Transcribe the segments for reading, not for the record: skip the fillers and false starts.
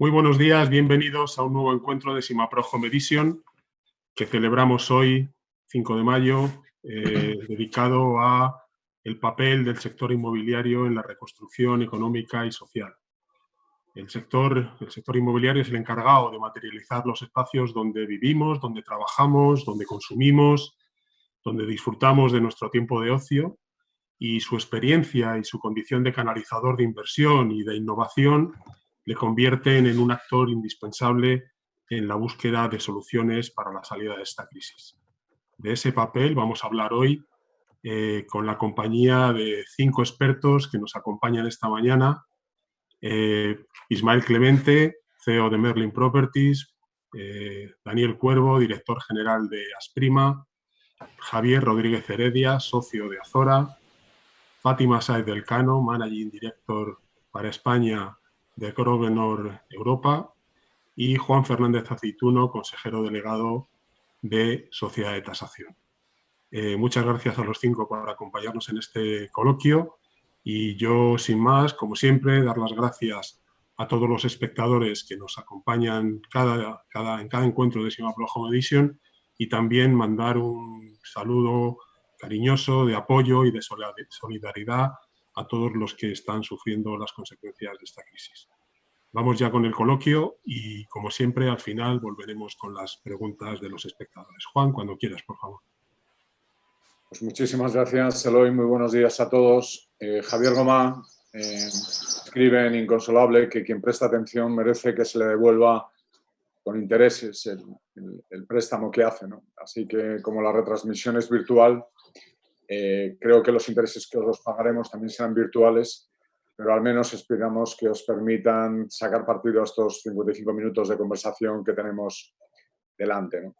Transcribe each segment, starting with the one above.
Muy buenos días, bienvenidos a un nuevo encuentro de Simapro Home Edition que celebramos hoy, 5 de mayo, dedicado a el papel del sector inmobiliario en la reconstrucción económica y social. El sector inmobiliario es el encargado de materializar los espacios donde vivimos, donde trabajamos, donde consumimos, donde disfrutamos de nuestro tiempo de ocio, y su experiencia y su condición de canalizador de inversión y de innovación le convierten en un actor indispensable en la búsqueda de soluciones para la salida de esta crisis. De ese papel vamos a hablar hoy con la compañía de 5 expertos que nos acompañan esta mañana. Ismael Clemente, CEO de Merlin Properties, Daniel Cuervo, director general de Asprima, Javier Rodríguez Heredia, socio de Azora, Fátima Sáez del Cano, Managing Director para España de Grosvenor Europa, y Juan Fernández Aceituno, consejero delegado de Sociedad de Tasación. Muchas gracias a los 5 por acompañarnos en este coloquio, y yo, sin más, como siempre, dar las gracias a todos los espectadores que nos acompañan en cada encuentro de Simapro Home Edition, y también mandar un saludo cariñoso de apoyo y de solidaridad a todos los que están sufriendo las consecuencias de esta crisis. Vamos ya con el coloquio y, como siempre, al final volveremos con las preguntas de los espectadores. Juan, cuando quieras, por favor. Pues muchísimas gracias, Eloy. Muy buenos días a todos. Javier Gomá escribe en Inconsolable que quien presta atención merece que se le devuelva con intereses el préstamo que hace, ¿no? Así que, como la retransmisión es virtual, creo que los intereses que os los pagaremos también serán virtuales, pero al menos esperamos que os permitan sacar partido a estos 55 minutos de conversación que tenemos delante, ¿no?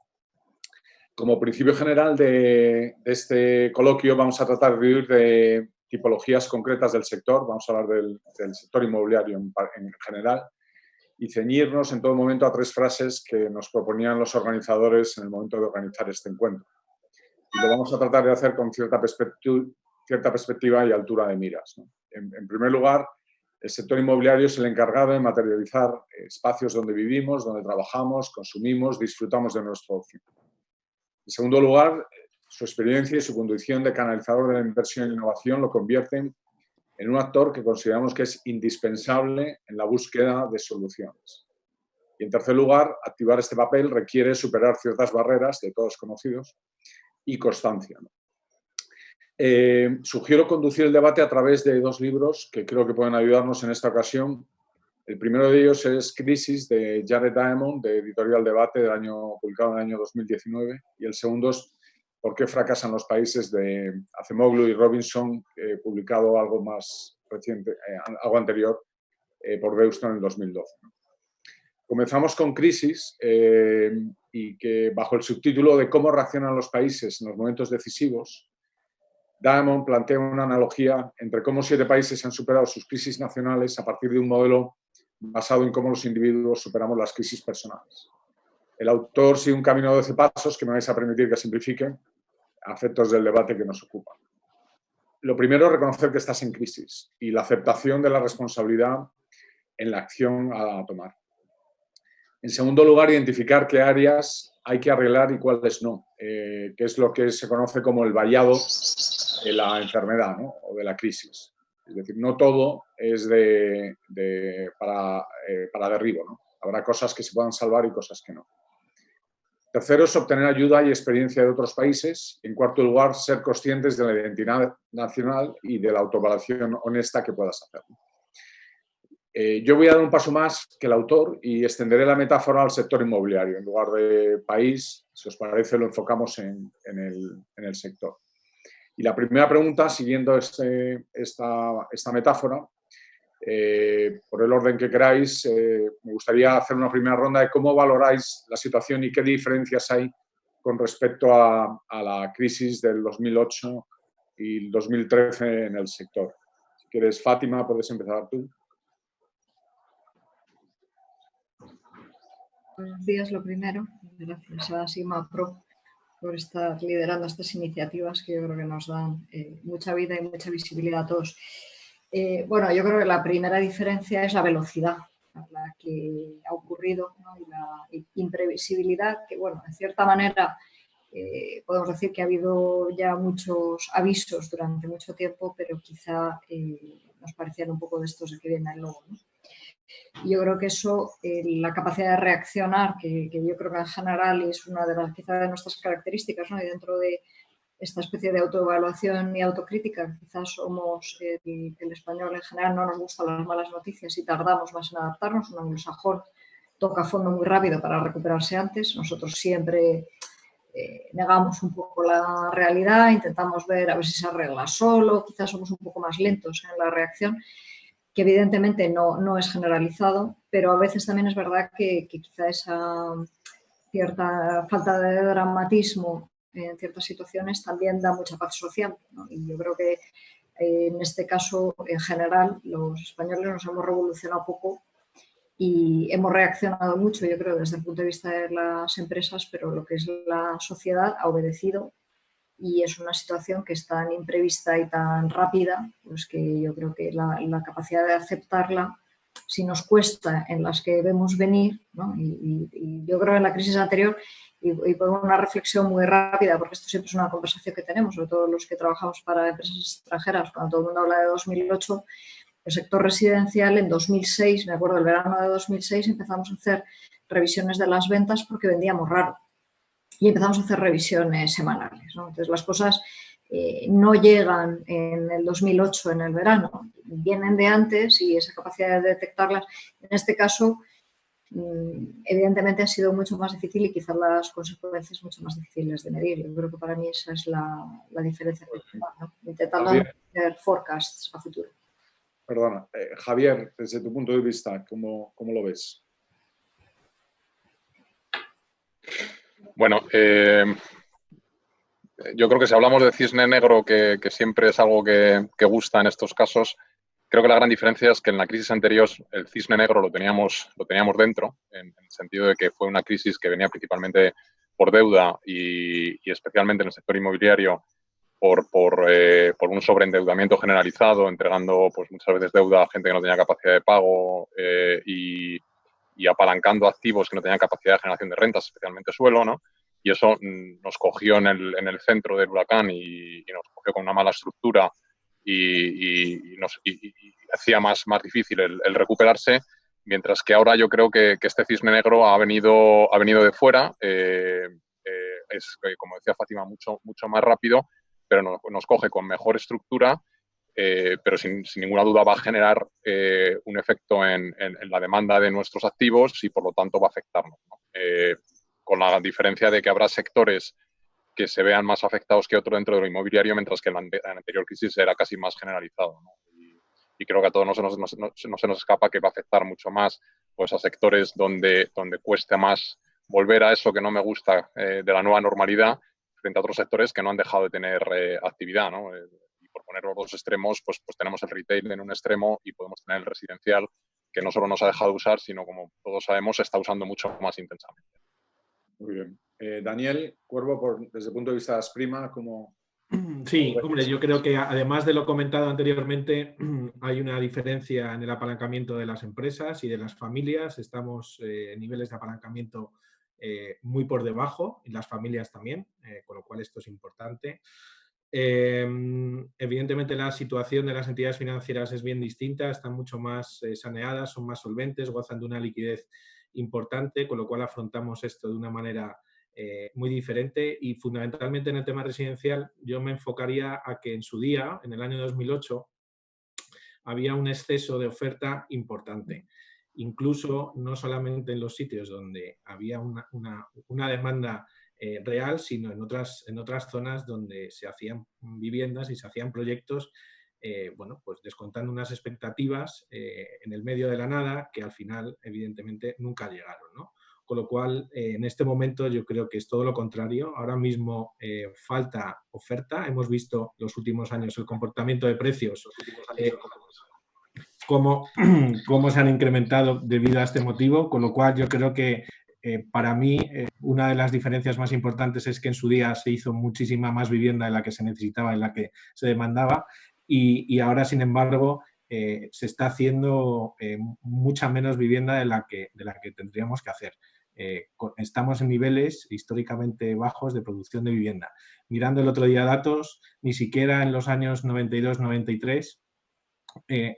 Como principio general de este coloquio vamos a tratar de ir de tipologías concretas del sector, vamos a hablar del sector inmobiliario en general, y ceñirnos en todo momento a 3 frases que nos proponían los organizadores en el momento de organizar este encuentro. Y lo vamos a tratar de hacer con cierta perspectiva y altura de miras, ¿no? En primer lugar, el sector inmobiliario es el encargado de materializar espacios donde vivimos, donde trabajamos, consumimos, disfrutamos de nuestro ocio. En segundo lugar, su experiencia y su condición de canalizador de la inversión e innovación lo convierten en un actor que consideramos que es indispensable en la búsqueda de soluciones. Y en tercer lugar, activar este papel requiere superar ciertas barreras, de todos conocidos, y constancia, ¿no? Sugiero conducir el debate a través de 2 libros que creo que pueden ayudarnos en esta ocasión. El primero de ellos es Crisis, de Jared Diamond, de Editorial Debate, publicado en el año 2019. Y el segundo es ¿Por qué fracasan los países?, de Acemoglu y Robinson, publicado algo más reciente, algo anterior, por Beuston en el 2012. Comenzamos con Crisis, y que bajo el subtítulo de cómo reaccionan los países en los momentos decisivos, Diamond plantea una analogía entre cómo 7 países han superado sus crisis nacionales a partir de un modelo basado en cómo los individuos superamos las crisis personales. El autor sigue un camino de 12 pasos que me vais a permitir que simplifique a efectos del debate que nos ocupa. Lo primero es reconocer que estás en crisis y la aceptación de la responsabilidad en la acción a tomar. En segundo lugar, identificar qué áreas hay que arreglar y cuáles no, que es lo que se conoce como el vallado de la enfermedad, ¿no?, o de la crisis. Es decir, no todo es para derribo, ¿no? Habrá cosas que se puedan salvar y cosas que no. Tercero es obtener ayuda y experiencia de otros países. En cuarto lugar, ser conscientes de la identidad nacional y de la autoevaluación honesta que puedas hacer. Yo voy a dar un paso más que el autor y extenderé la metáfora al sector inmobiliario. En lugar de país, si os parece, lo enfocamos en el sector. Y la primera pregunta, siguiendo esta metáfora, por el orden que queráis, me gustaría hacer una primera ronda de cómo valoráis la situación y qué diferencias hay con respecto a la crisis del 2008 y el 2013 en el sector. Si quieres, Fátima, puedes empezar tú. Buenos días, lo primero. Gracias a Simapro por estar liderando estas iniciativas que yo creo que nos dan mucha vida y mucha visibilidad a todos. Bueno, yo creo que la primera diferencia es la velocidad. a la que ha ocurrido, ¿no? Y la imprevisibilidad que, bueno, en cierta manera podemos decir que ha habido ya muchos avisos durante mucho tiempo, pero quizá nos parecían un poco de estos de que vienen luego, ¿no? Yo creo que eso, la capacidad de reaccionar, que yo creo que en general es una de las quizás de nuestras características, ¿no? Y dentro de esta especie de autoevaluación y autocrítica, quizás somos el español en general, no nos gustan las malas noticias y tardamos más en adaptarnos. Un anglosajón toca fondo muy rápido para recuperarse antes. Nosotros siempre negamos un poco la realidad, intentamos ver a ver si se arregla solo, quizás somos un poco más lentos en la reacción, que evidentemente no es generalizado, pero a veces también es verdad que quizá esa cierta falta de dramatismo en ciertas situaciones también da mucha paz social, ¿no? Y yo creo que en este caso, en general, los españoles nos hemos revolucionado poco y hemos reaccionado mucho, yo creo, desde el punto de vista de las empresas, pero lo que es la sociedad ha obedecido y es una situación que es tan imprevista y tan rápida, pues que yo creo que la capacidad de aceptarla, si nos cuesta en las que vemos venir, ¿no? Y yo creo que en la crisis anterior, y por una reflexión muy rápida, porque esto siempre es una conversación que tenemos, sobre todo los que trabajamos para empresas extranjeras, cuando todo el mundo habla de 2008, el sector residencial en 2006, me acuerdo, el verano de 2006 empezamos a hacer revisiones de las ventas porque vendíamos raro y empezamos a hacer revisiones semanales, ¿no? Entonces las cosas no llegan en el 2008, en el verano, vienen de antes y esa capacidad de detectarlas, en este caso, evidentemente ha sido mucho más difícil y quizás las consecuencias mucho más difíciles de medir. Yo creo que para mí esa es la diferencia principal, ¿no? Intentando hacer forecasts a futuro. Perdona, Javier, desde tu punto de vista, ¿cómo lo ves? Bueno, yo creo que si hablamos de cisne negro, que siempre es algo que gusta en estos casos, creo que la gran diferencia es que en la crisis anterior el cisne negro lo teníamos dentro, en el sentido de que fue una crisis que venía principalmente por deuda y especialmente en el sector inmobiliario por un sobreendeudamiento generalizado, entregando pues muchas veces deuda a gente que no tenía capacidad de pago y apalancando activos que no tenían capacidad de generación de rentas, especialmente suelo, ¿no? Y eso nos cogió en el centro del huracán y nos cogió con una mala estructura y hacía más difícil el recuperarse, mientras que ahora yo creo que este cisne negro ha venido de fuera, es, como decía Fátima, mucho más rápido, pero nos coge con mejor estructura, pero sin ninguna duda va a generar un efecto en la demanda de nuestros activos y por lo tanto va a afectarnos, ¿no? Con la diferencia de que habrá sectores que se vean más afectados que otros dentro de lo inmobiliario, mientras que en la anterior crisis era casi más generalizado, ¿no? Y creo que a todos no se nos escapa que va a afectar mucho más pues, a sectores donde cueste más volver a eso que no me gusta de la nueva normalidad, frente a otros sectores que no han dejado de tener actividad, ¿no? Y por poner los dos extremos, pues tenemos el retail en un extremo y podemos tener el residencial, que no solo nos ha dejado de usar, sino, como todos sabemos, se está usando mucho más intensamente. Muy bien. Daniel, Cuervo, desde el punto de vista de Asprima, ¿cómo...? Sí, hombre, yo creo que además de lo comentado anteriormente, hay una diferencia en el apalancamiento de las empresas y de las familias. Estamos en niveles de apalancamiento muy por debajo, y las familias también, con lo cual esto es importante. Evidentemente la situación de las entidades financieras es bien distinta, están mucho más saneadas, son más solventes, gozan de una liquidez importante, con lo cual afrontamos esto de una manera muy diferente, y fundamentalmente en el tema residencial yo me enfocaría a que en su día, en el año 2008, había un exceso de oferta importante. Incluso no solamente en los sitios donde había una demanda real, sino en otras zonas donde se hacían viviendas y se hacían proyectos, bueno, pues descontando unas expectativas en el medio de la nada que al final, evidentemente, nunca llegaron, ¿no? Con lo cual, en este momento yo creo que es todo lo contrario. Ahora mismo falta oferta. Hemos visto los últimos años el comportamiento de precios, cómo se han incrementado debido a este motivo, con lo cual yo creo que para mí una de las diferencias más importantes es que en su día se hizo muchísima más vivienda de la que se necesitaba, en la que se demandaba, y ahora, sin embargo, se está haciendo mucha menos vivienda de la que tendríamos que hacer. Estamos en niveles históricamente bajos de producción de vivienda. Mirando el otro día datos, ni siquiera en los años 92-93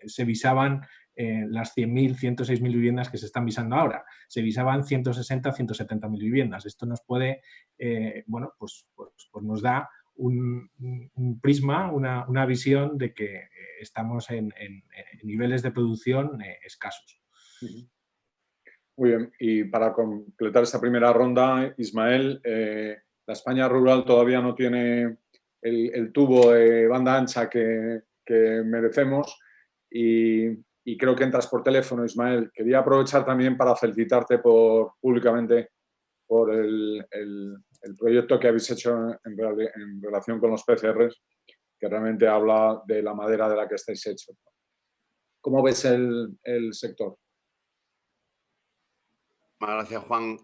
se visaban las 100.000, 106.000 viviendas que se están visando ahora. Se visaban 160, 170.000 viviendas. Esto nos puede, pues nos da un prisma, una visión de que estamos en niveles de producción escasos. Muy bien, y para completar esta primera ronda, Ismael, la España rural todavía no tiene el tubo de banda ancha que merecemos y creo que entras por teléfono, Ismael. Quería aprovechar también para felicitarte públicamente por el proyecto que habéis hecho en relación con los PCRs, que realmente habla de la madera de la que estáis hechos. ¿Cómo ves el sector? Gracias, Juan.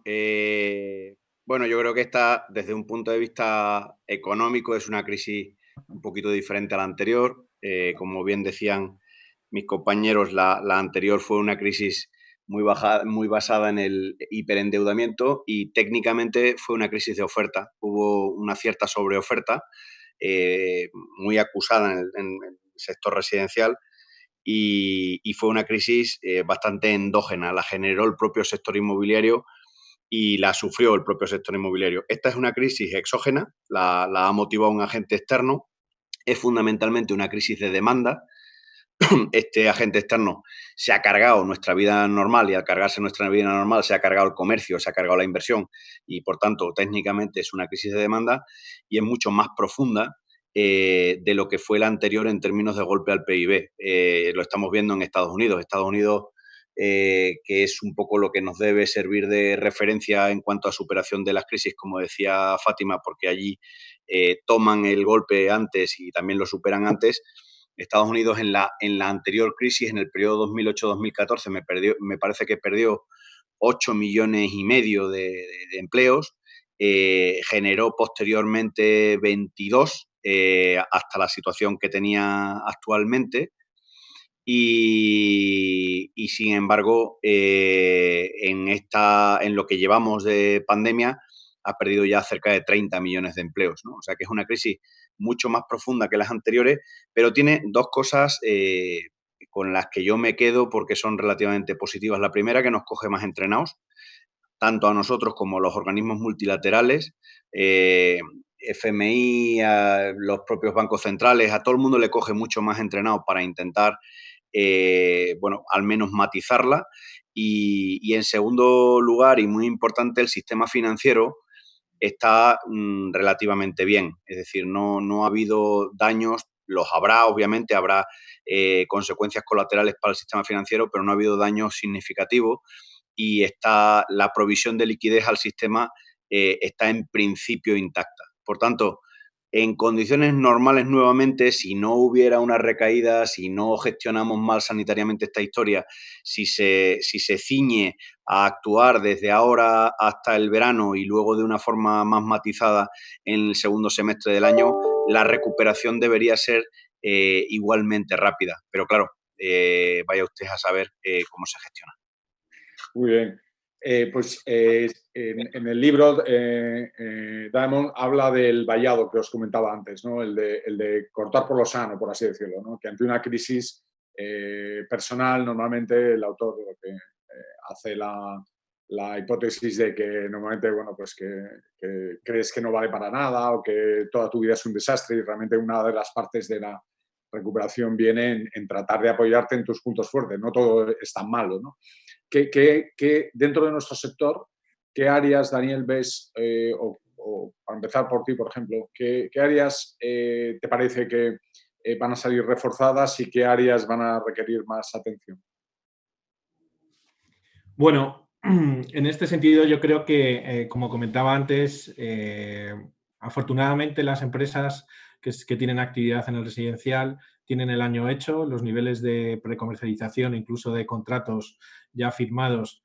Bueno, yo creo que esta, desde un punto de vista económico, es una crisis un poquito diferente a la anterior. Como bien decían mis compañeros, la anterior fue una crisis muy basada en el hiperendeudamiento y técnicamente fue una crisis de oferta. Hubo una cierta sobreoferta muy acusada en el sector residencial. Y fue una crisis bastante endógena, la generó el propio sector inmobiliario y la sufrió el propio sector inmobiliario. Esta es una crisis exógena, la ha motivado un agente externo, es fundamentalmente una crisis de demanda. Este agente externo se ha cargado nuestra vida normal y al cargarse nuestra vida normal se ha cargado el comercio, se ha cargado la inversión y, por tanto, técnicamente es una crisis de demanda y es mucho más profunda de lo que fue la anterior en términos de golpe al PIB. Lo estamos viendo en Estados Unidos. Estados Unidos, que es un poco lo que nos debe servir de referencia en cuanto a superación de las crisis, como decía Fátima, porque allí toman el golpe antes y también lo superan antes. Estados Unidos en la anterior crisis, en el periodo 2008-2014, me parece que perdió 8,5 millones de empleos, generó posteriormente 22 hasta la situación que tenía actualmente y sin embargo en lo que llevamos de pandemia ha perdido ya cerca de 30 millones de empleos, ¿no? O sea que es una crisis mucho más profunda que las anteriores, pero tiene dos cosas con las que yo me quedo porque son relativamente positivas. La primera, que nos coge más entrenados, tanto a nosotros como a los organismos multilaterales, FMI, a los propios bancos centrales, a todo el mundo le coge mucho más entrenado para intentar, al menos matizarla. Y en segundo lugar, y muy importante, el sistema financiero está relativamente bien. Es decir, no ha habido daños, los habrá, obviamente, habrá consecuencias colaterales para el sistema financiero, pero no ha habido daños significativos y la provisión de liquidez al sistema está en principio intacta. Por tanto, en condiciones normales nuevamente, si no hubiera una recaída, si no gestionamos mal sanitariamente esta historia, si se ciñe a actuar desde ahora hasta el verano y luego de una forma más matizada en el segundo semestre del año, la recuperación debería ser igualmente rápida. Pero claro, vaya usted a saber cómo se gestiona. Muy bien. En el libro, Diamond habla del vallado que os comentaba antes, ¿no? El de cortar por lo sano, por así decirlo, ¿no? Que ante una crisis personal, normalmente el autor lo que hace la hipótesis de que normalmente, que crees que no vale para nada o que toda tu vida es un desastre y realmente una de las partes de la recuperación viene en tratar de apoyarte en tus puntos fuertes. No todo es tan malo, ¿no? Que dentro de nuestro sector, ¿qué áreas, Daniel, ves, o para empezar por ti, por ejemplo, qué áreas te parece que van a salir reforzadas y qué áreas van a requerir más atención? Bueno, en este sentido yo creo que, como comentaba antes, afortunadamente las empresas que tienen actividad en el residencial tienen el año hecho, los niveles de precomercialización, incluso de contratos ya firmados,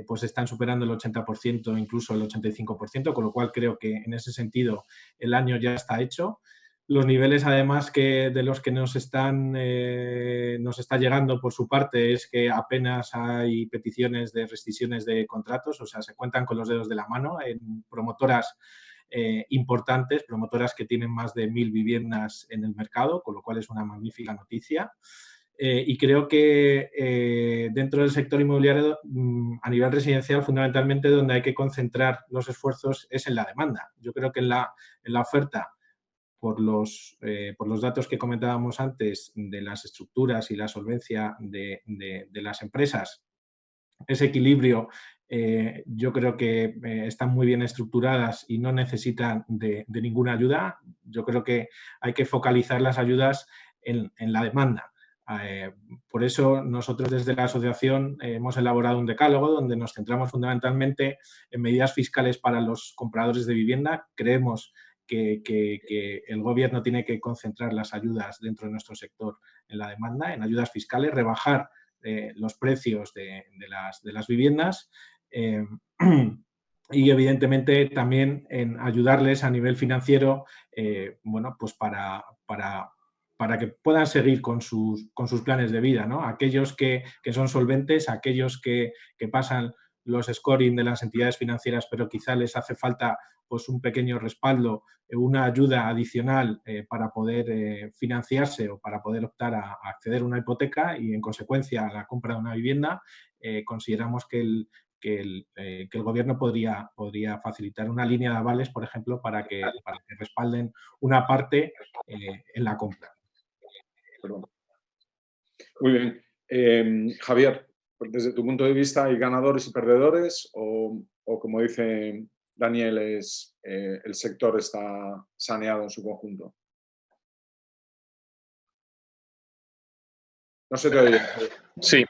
pues están superando el 80%, incluso el 85%, con lo cual creo que en ese sentido el año ya está hecho. los niveles además de los que nos está llegando por su parte es que apenas hay peticiones de rescisiones de contratos, o sea, se cuentan con los dedos de la mano en promotoras importantes, promotoras que tienen más de 1.000 viviendas en el mercado, con lo cual es una magnífica noticia. Y creo que dentro del sector inmobiliario, a nivel residencial, fundamentalmente donde hay que concentrar los esfuerzos es en la demanda. Yo creo que en la oferta, por los datos que comentábamos antes de las estructuras y la solvencia de las empresas, ese equilibrio yo creo que están muy bien estructuradas y no necesitan de ninguna ayuda. Yo creo que hay que focalizar las ayudas en la demanda. Por eso nosotros desde la asociación hemos elaborado un decálogo donde nos centramos fundamentalmente en medidas fiscales para los compradores de vivienda. Creemos que el gobierno tiene que concentrar las ayudas dentro de nuestro sector en la demanda, en ayudas fiscales, rebajar los precios de las viviendas y evidentemente también en ayudarles a nivel financiero, bueno, pues para que puedan seguir con sus planes de vida, ¿no? Aquellos que son solventes, aquellos que pasan los scoring de las entidades financieras, pero quizá les hace falta pues un pequeño respaldo, una ayuda adicional para poder financiarse o para poder optar a acceder a una hipoteca y, en consecuencia, a la compra de una vivienda. Consideramos que el gobierno podría facilitar una línea de avales, por ejemplo, para que respalden una parte en la compra. Perdón. Muy bien. Javier, desde tu punto de vista, ¿hay ganadores y perdedores? O como dice Daniel, el sector está saneado en su conjunto? No se te oye. Sí.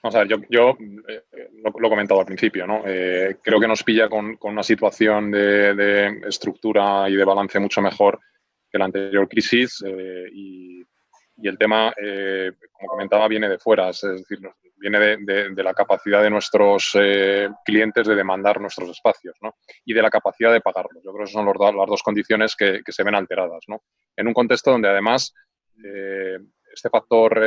Vamos a ver, yo lo he comentado al principio, ¿no? Creo que nos pilla con una situación de estructura y de balance mucho mejor que la anterior crisis y el tema, como comentaba, viene de fuera, es decir, viene de la capacidad de nuestros clientes de demandar nuestros espacios, ¿no? Y de la capacidad de pagarlos. Yo creo que esas son las dos condiciones que se ven alteradas, ¿no? En un contexto donde además este factor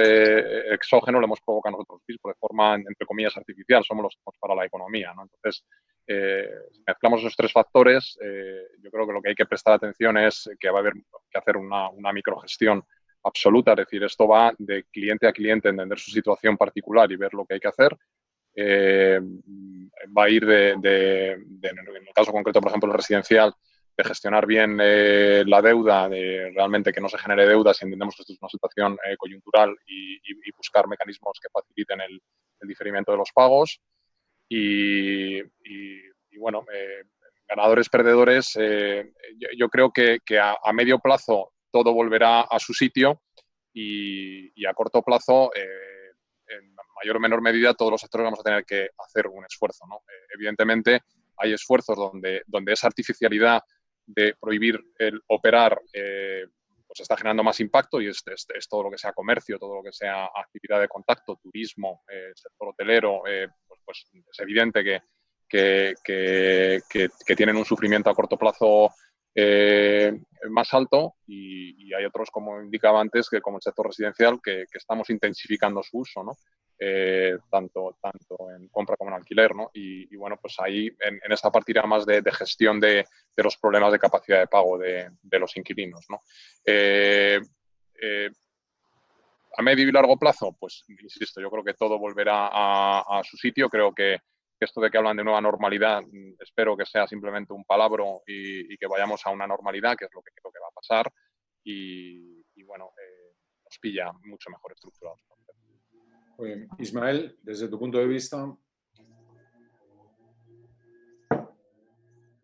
exógeno lo hemos provocado nosotros mismos de forma, entre comillas, artificial, somos los que somos para la economía, ¿no? Entonces, si mezclamos esos tres factores, yo creo que lo que hay que prestar atención es que va a haber que hacer una microgestión absoluta, es decir, esto va de cliente a cliente, entender su situación particular y ver lo que hay que hacer. Va a ir en el caso concreto, por ejemplo, el residencial, de gestionar bien la deuda, de realmente que no se genere deuda si entendemos que esto es una situación coyuntural y buscar mecanismos que faciliten el diferimiento de los pagos. Y bueno, ganadores, perdedores, yo creo que a medio plazo todo volverá a su sitio y a corto plazo, en mayor o menor medida, todos los sectores vamos a tener que hacer un esfuerzo, ¿no? Evidentemente, hay esfuerzos donde esa artificialidad de prohibir el operar pues está generando más impacto y es todo lo que sea comercio, todo lo que sea actividad de contacto, turismo, sector hotelero, pues es evidente que tienen un sufrimiento a corto plazo más alto y hay otros, como indicaba antes, que como el sector residencial, que estamos intensificando su uso, ¿no? Tanto en compra como en alquiler, ¿no? Y bueno, pues ahí en esta parte irá más de gestión de los problemas de capacidad de pago de los inquilinos, ¿no? A medio y largo plazo, pues insisto, yo creo que todo volverá a su sitio. Creo que esto de que hablan de nueva normalidad, espero que sea simplemente un palabro y que vayamos a una normalidad, que es lo que creo que va a pasar. Y bueno, nos pilla mucho mejor estructurados. Ismael, desde tu punto de vista.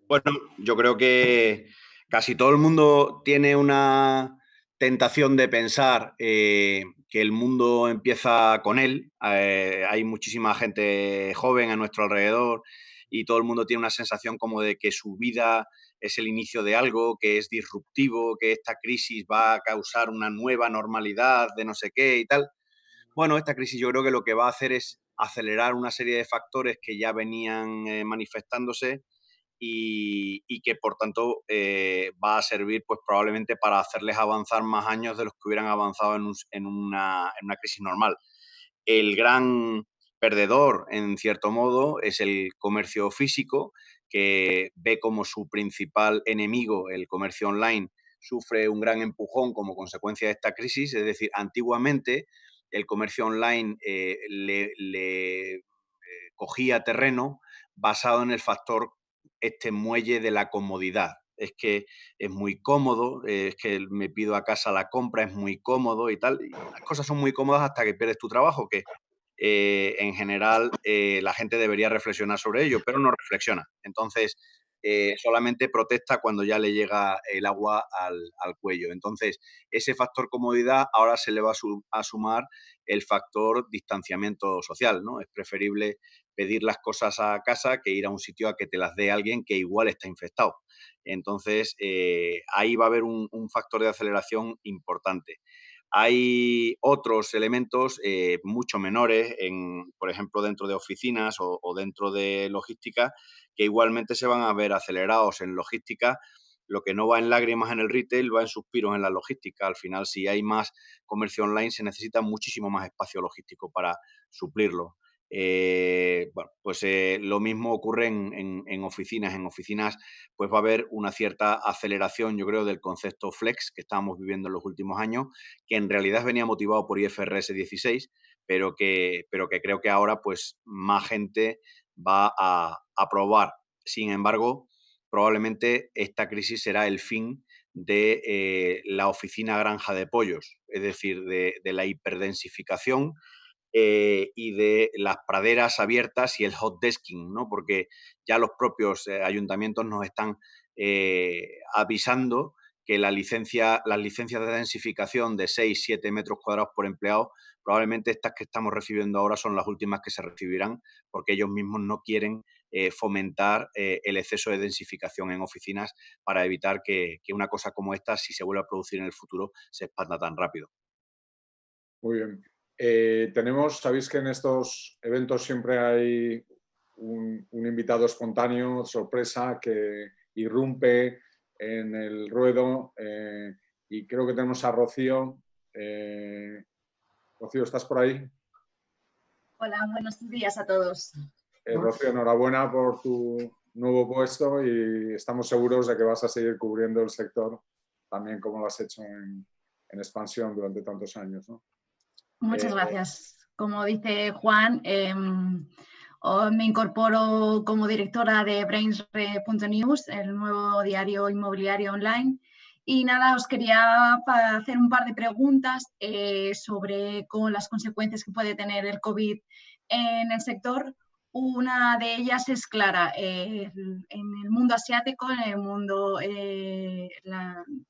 Bueno, yo creo que casi todo el mundo tiene una tentación de pensar que el mundo empieza con él. Hay muchísima gente joven a nuestro alrededor y todo el mundo tiene una sensación como de que su vida es el inicio de algo, que es disruptivo, que esta crisis va a causar una nueva normalidad de no sé qué y tal. Bueno, esta crisis yo creo que lo que va a hacer es acelerar una serie de factores que ya venían manifestándose y que por tanto va a servir pues probablemente para hacerles avanzar más años de los que hubieran avanzado en una crisis normal. El gran perdedor, en cierto modo, es el comercio físico, que ve como su principal enemigo, el comercio online, sufre un gran empujón como consecuencia de esta crisis. Es decir, antiguamente el comercio online le cogía terreno basado en el factor muelle de la comodidad. Es que es muy cómodo, es que me pido a casa la compra, es muy cómodo y tal. Y las cosas son muy cómodas hasta que pierdes tu trabajo, que en general la gente debería reflexionar sobre ello, pero no reflexiona. Entonces, solamente protesta cuando ya le llega el agua al cuello. Entonces, ese factor comodidad ahora se le va a sumar el factor distanciamiento social, ¿no? Es preferible pedir las cosas a casa que ir a un sitio a que te las dé alguien que igual está infectado. Entonces, ahí va a haber un factor de aceleración importante. Hay otros elementos mucho menores, por ejemplo, dentro de oficinas o dentro de logística, que igualmente se van a ver acelerados en logística. Lo que no va en lágrimas en el retail va en suspiros en la logística. Al final, si hay más comercio online, se necesita muchísimo más espacio logístico para suplirlo. Bueno, pues lo mismo ocurre en oficinas. En oficinas pues va a haber una cierta aceleración, yo creo, del concepto flex que estábamos viviendo en los últimos años, que en realidad venía motivado por IFRS 16, pero que creo que ahora pues más gente va a probar. Sin embargo, probablemente esta crisis será el fin de la oficina granja de pollos, es decir, de la hiperdensificación y de las praderas abiertas y el hot desking, ¿no? Porque ya los propios ayuntamientos nos están avisando que las licencias de densificación de 6-7 metros cuadrados por empleado, probablemente estas que estamos recibiendo ahora son las últimas que se recibirán, porque ellos mismos no quieren fomentar el exceso de densificación en oficinas para evitar que una cosa como esta, si se vuelve a producir en el futuro, se expanda tan rápido. Muy bien. Sabéis que en estos eventos siempre hay un invitado espontáneo, sorpresa, que irrumpe en el ruedo y creo que tenemos a Rocío. Rocío, ¿estás por ahí? Hola, buenos días a todos. Rocío, enhorabuena por tu nuevo puesto y estamos seguros de que vas a seguir cubriendo el sector también como lo has hecho en expansión durante tantos años, ¿no? Muchas gracias. Como dice Juan, me incorporo como directora de Brainsre.news, el nuevo diario inmobiliario online. Y nada, os quería hacer un par de preguntas sobre las consecuencias que puede tener el COVID en el sector. Una de ellas es clara, en el mundo asiático, en el mundo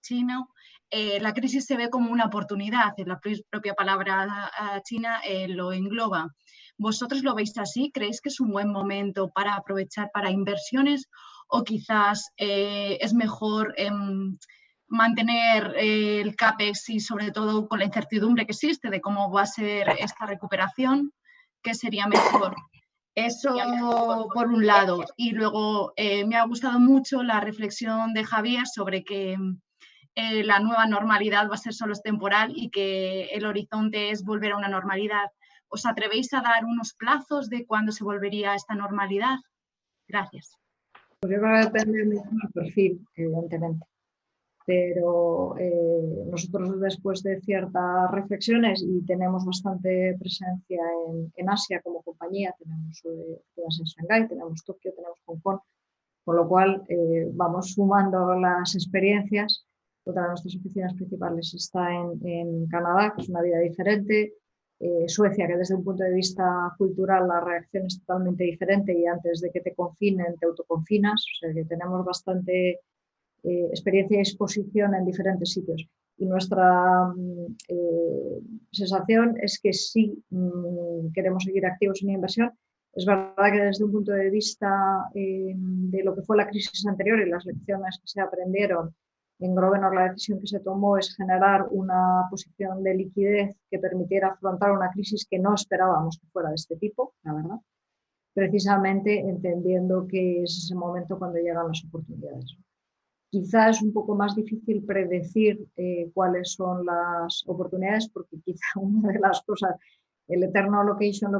chino, la crisis se ve como una oportunidad, la propia palabra china lo engloba. ¿Vosotros lo veis así? ¿Creéis que es un buen momento para aprovechar para inversiones o quizás es mejor mantener el CAPEX y sobre todo con la incertidumbre que existe de cómo va a ser esta recuperación? ¿Qué sería mejor? Eso por un lado. Y luego me ha gustado mucho la reflexión de Javier sobre que la nueva normalidad va a ser solo temporal y que el horizonte es volver a una normalidad. ¿Os atrevéis a dar unos plazos de cuándo se volvería a esta normalidad? Gracias. Pues yo creo que depende mucho del perfil, evidentemente. Pero nosotros después de ciertas reflexiones y tenemos bastante presencia en Asia como compañía, tenemos oficinas en Shanghái, tenemos Tokio, tenemos Hong Kong, con lo cual vamos sumando las experiencias. Otra de nuestras oficinas principales está en Canadá, que es una vida diferente. Suecia, que desde un punto de vista cultural la reacción es totalmente diferente y antes de que te confinen te autoconfinas. O sea que tenemos bastante experiencia y exposición en diferentes sitios. Y nuestra sensación es que sí queremos seguir activos en inversión. Es verdad que desde un punto de vista de lo que fue la crisis anterior y las lecciones que se aprendieron, en Grosvenor la decisión que se tomó es generar una posición de liquidez que permitiera afrontar una crisis que no esperábamos que fuera de este tipo, la verdad. precisamente entendiendo que es ese momento cuando llegan las oportunidades. Quizá es un poco más difícil predecir cuáles son las oportunidades, porque quizá una de las cosas, el eterno location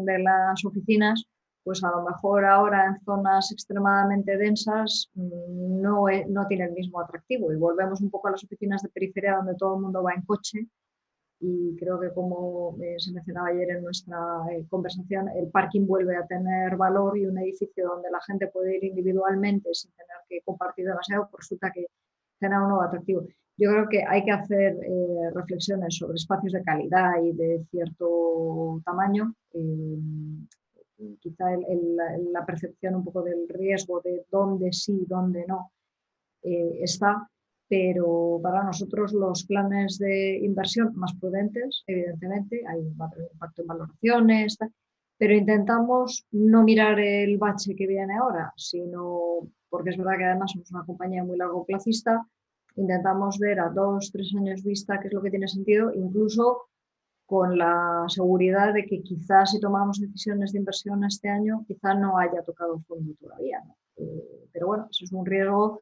de las oficinas, pues a lo mejor ahora en zonas extremadamente densas no tiene el mismo atractivo. Y volvemos un poco a las oficinas de periferia donde todo el mundo va en coche. Y creo que, como se mencionaba ayer en nuestra conversación, el parking vuelve a tener valor, y un edificio donde la gente puede ir individualmente sin tener que compartir demasiado, pues resulta que genera un nuevo atractivo. Yo creo que hay que hacer reflexiones sobre espacios de calidad y de cierto tamaño. Quizá la percepción un poco del riesgo de dónde sí, dónde no, está. Pero para nosotros los planes de inversión más prudentes, evidentemente, va a haber un impacto en valoraciones, pero intentamos no mirar el bache que viene ahora, sino, porque es verdad que además somos una compañía muy largoplacista, intentamos ver a 2 o 3 años vista qué es lo que tiene sentido, incluso con la seguridad de que quizás si tomamos decisiones de inversión este año, quizás no haya tocado fondo todavía, ¿no? Pero bueno, eso es un riesgo.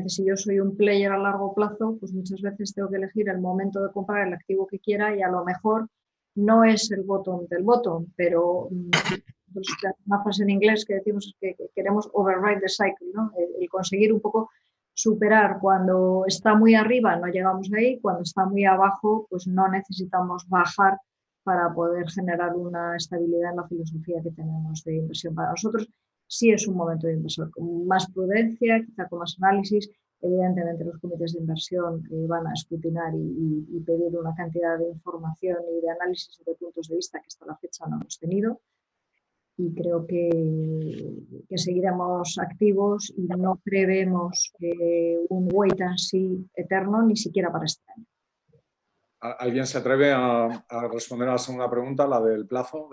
Si yo soy un player a largo plazo, pues muchas veces tengo que elegir el momento de comprar el activo que quiera, y a lo mejor no es el bottom del bottom, pero pues, una frase en inglés que decimos es que queremos override the cycle, ¿no? El conseguir un poco superar cuando está muy arriba, no llegamos ahí, cuando está muy abajo, pues no necesitamos bajar para poder generar una estabilidad en la filosofía que tenemos de inversión. Para nosotros sí es un momento de inversor, con más prudencia, quizá con más análisis. Evidentemente los comités de inversión van a escrutinar y pedir una cantidad de información y de análisis y de puntos de vista que hasta la fecha no hemos tenido. Y creo que seguiremos activos y no prevemos un wait and see eterno, ni siquiera para este año. ¿Alguien se atreve a responder a la segunda pregunta, la del plazo?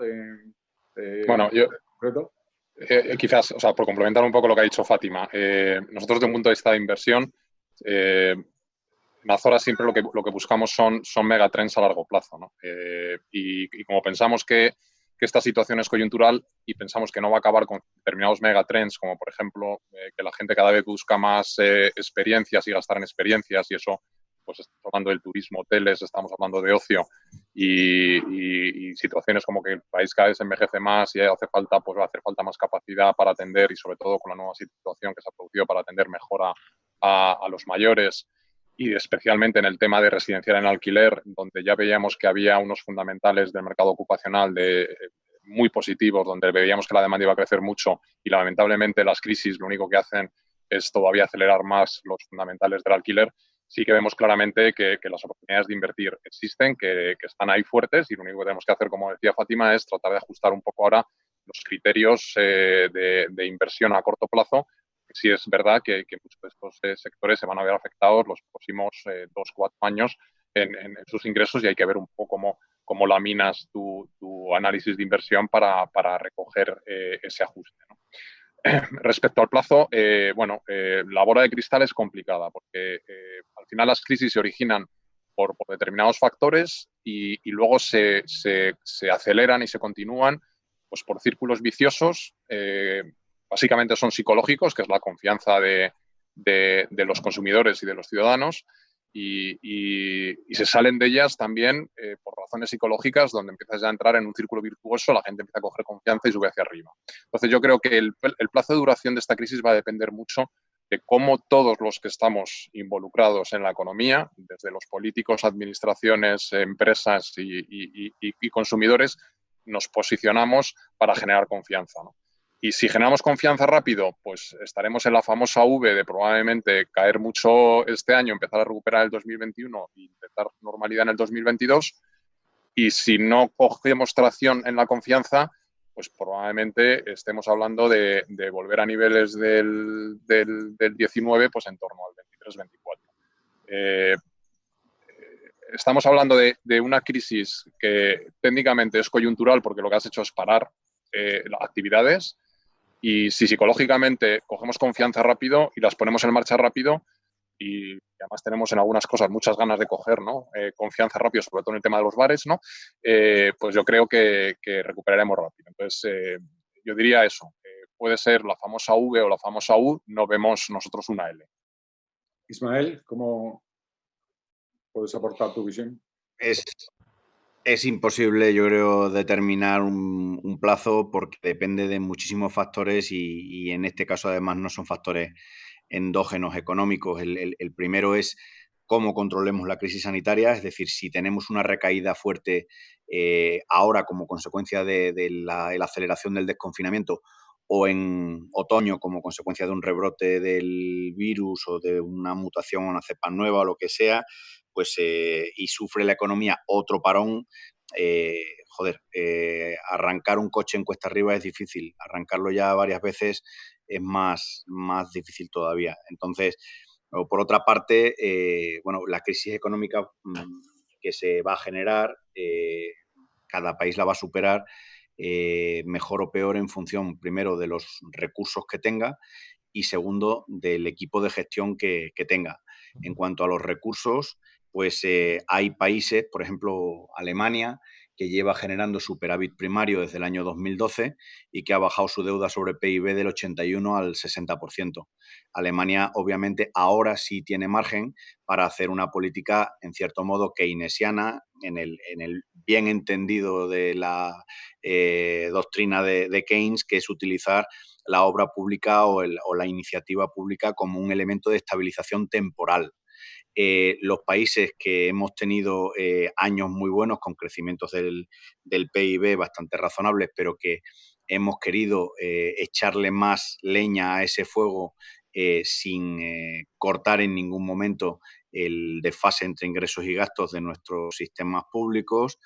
Bueno, yo... concreto? Quizás, o sea, por complementar un poco lo que ha dicho Fátima, nosotros desde un punto de vista de inversión, en Azora siempre lo que buscamos son megatrends a largo plazo, ¿no? Y como pensamos que esta situación es coyuntural y pensamos que no va a acabar con determinados megatrends, como por ejemplo que la gente cada vez busca más experiencias y gastar en experiencias, y eso, pues estamos hablando del turismo, hoteles, estamos hablando de ocio y situaciones como que el país cada vez envejece más y hace falta, pues va a hacer falta más capacidad para atender, y sobre todo con la nueva situación que se ha producido, para atender mejor a los mayores. Y especialmente en el tema de residencial en alquiler, donde ya veíamos que había unos fundamentales del mercado ocupacional muy positivos, donde veíamos que la demanda iba a crecer mucho, y lamentablemente las crisis lo único que hacen es todavía acelerar más los fundamentales del alquiler. Sí que vemos claramente que las oportunidades de invertir existen, que están ahí fuertes, y lo único que tenemos que hacer, como decía Fátima, es tratar de ajustar un poco ahora los criterios de inversión a corto plazo. Sí es verdad que muchos de estos sectores se van a ver afectados los próximos 2 o 4 años en sus ingresos, y hay que ver un poco cómo laminas tu análisis de inversión para recoger ese ajuste, ¿no? Respecto al plazo, la bola de cristal es complicada, porque al final las crisis se originan por determinados factores y luego se aceleran y se continúan, pues, por círculos viciosos. Básicamente son psicológicos, que es la confianza de los consumidores y de los ciudadanos, y se salen de ellas también por razones psicológicas, donde empiezas ya a entrar en un círculo virtuoso, la gente empieza a coger confianza y sube hacia arriba. Entonces yo creo que el plazo de duración de esta crisis va a depender mucho de cómo todos los que estamos involucrados en la economía, desde los políticos, administraciones, empresas y consumidores, nos posicionamos para generar confianza, ¿no? Y si generamos confianza rápido, pues estaremos en la famosa V de probablemente caer mucho este año, empezar a recuperar el 2021 e intentar normalidad en el 2022. Y si no cogemos tracción en la confianza, pues probablemente estemos hablando de volver a niveles del 19, pues en torno al 23-24. Estamos hablando de una crisis que técnicamente es coyuntural, porque lo que has hecho es parar las actividades. Y si psicológicamente cogemos confianza rápido y las ponemos en marcha rápido, y además tenemos en algunas cosas muchas ganas de coger, ¿no? Confianza rápido, sobre todo en el tema de los bares, ¿no? Pues yo creo que recuperaremos rápido. Entonces, yo diría eso. Puede ser la famosa V o la famosa U, no vemos nosotros una L. Ismael, ¿cómo puedes aportar tu visión? Es imposible, yo creo, determinar un plazo porque depende de muchísimos factores y en este caso además no son factores endógenos económicos. El primero es cómo controlemos la crisis sanitaria, es decir, si tenemos una recaída fuerte ahora como consecuencia de la aceleración del desconfinamiento o en otoño como consecuencia de un rebrote del virus o de una mutación o una cepa nueva o lo que sea, pues y sufre la economía otro parón, arrancar un coche en cuesta arriba es difícil, arrancarlo ya varias veces es más difícil todavía. Entonces, por otra parte, la crisis económica que se va a generar, cada país la va a superar mejor o peor en función, primero, de los recursos que tenga y segundo, del equipo de gestión que tenga. En cuanto a los recursos, pues hay países, por ejemplo, Alemania, que lleva generando superávit primario desde el año 2012 y que ha bajado su deuda sobre PIB del 81 al 60%. Alemania, obviamente, ahora sí tiene margen para hacer una política, en cierto modo, keynesiana, en el bien entendido de la doctrina de Keynes, que es utilizar la obra pública o la iniciativa pública como un elemento de estabilización temporal. Los países que hemos tenido años muy buenos con crecimientos del PIB bastante razonables, pero que hemos querido echarle más leña a ese fuego sin cortar en ningún momento el desfase entre ingresos y gastos de nuestros sistemas públicos,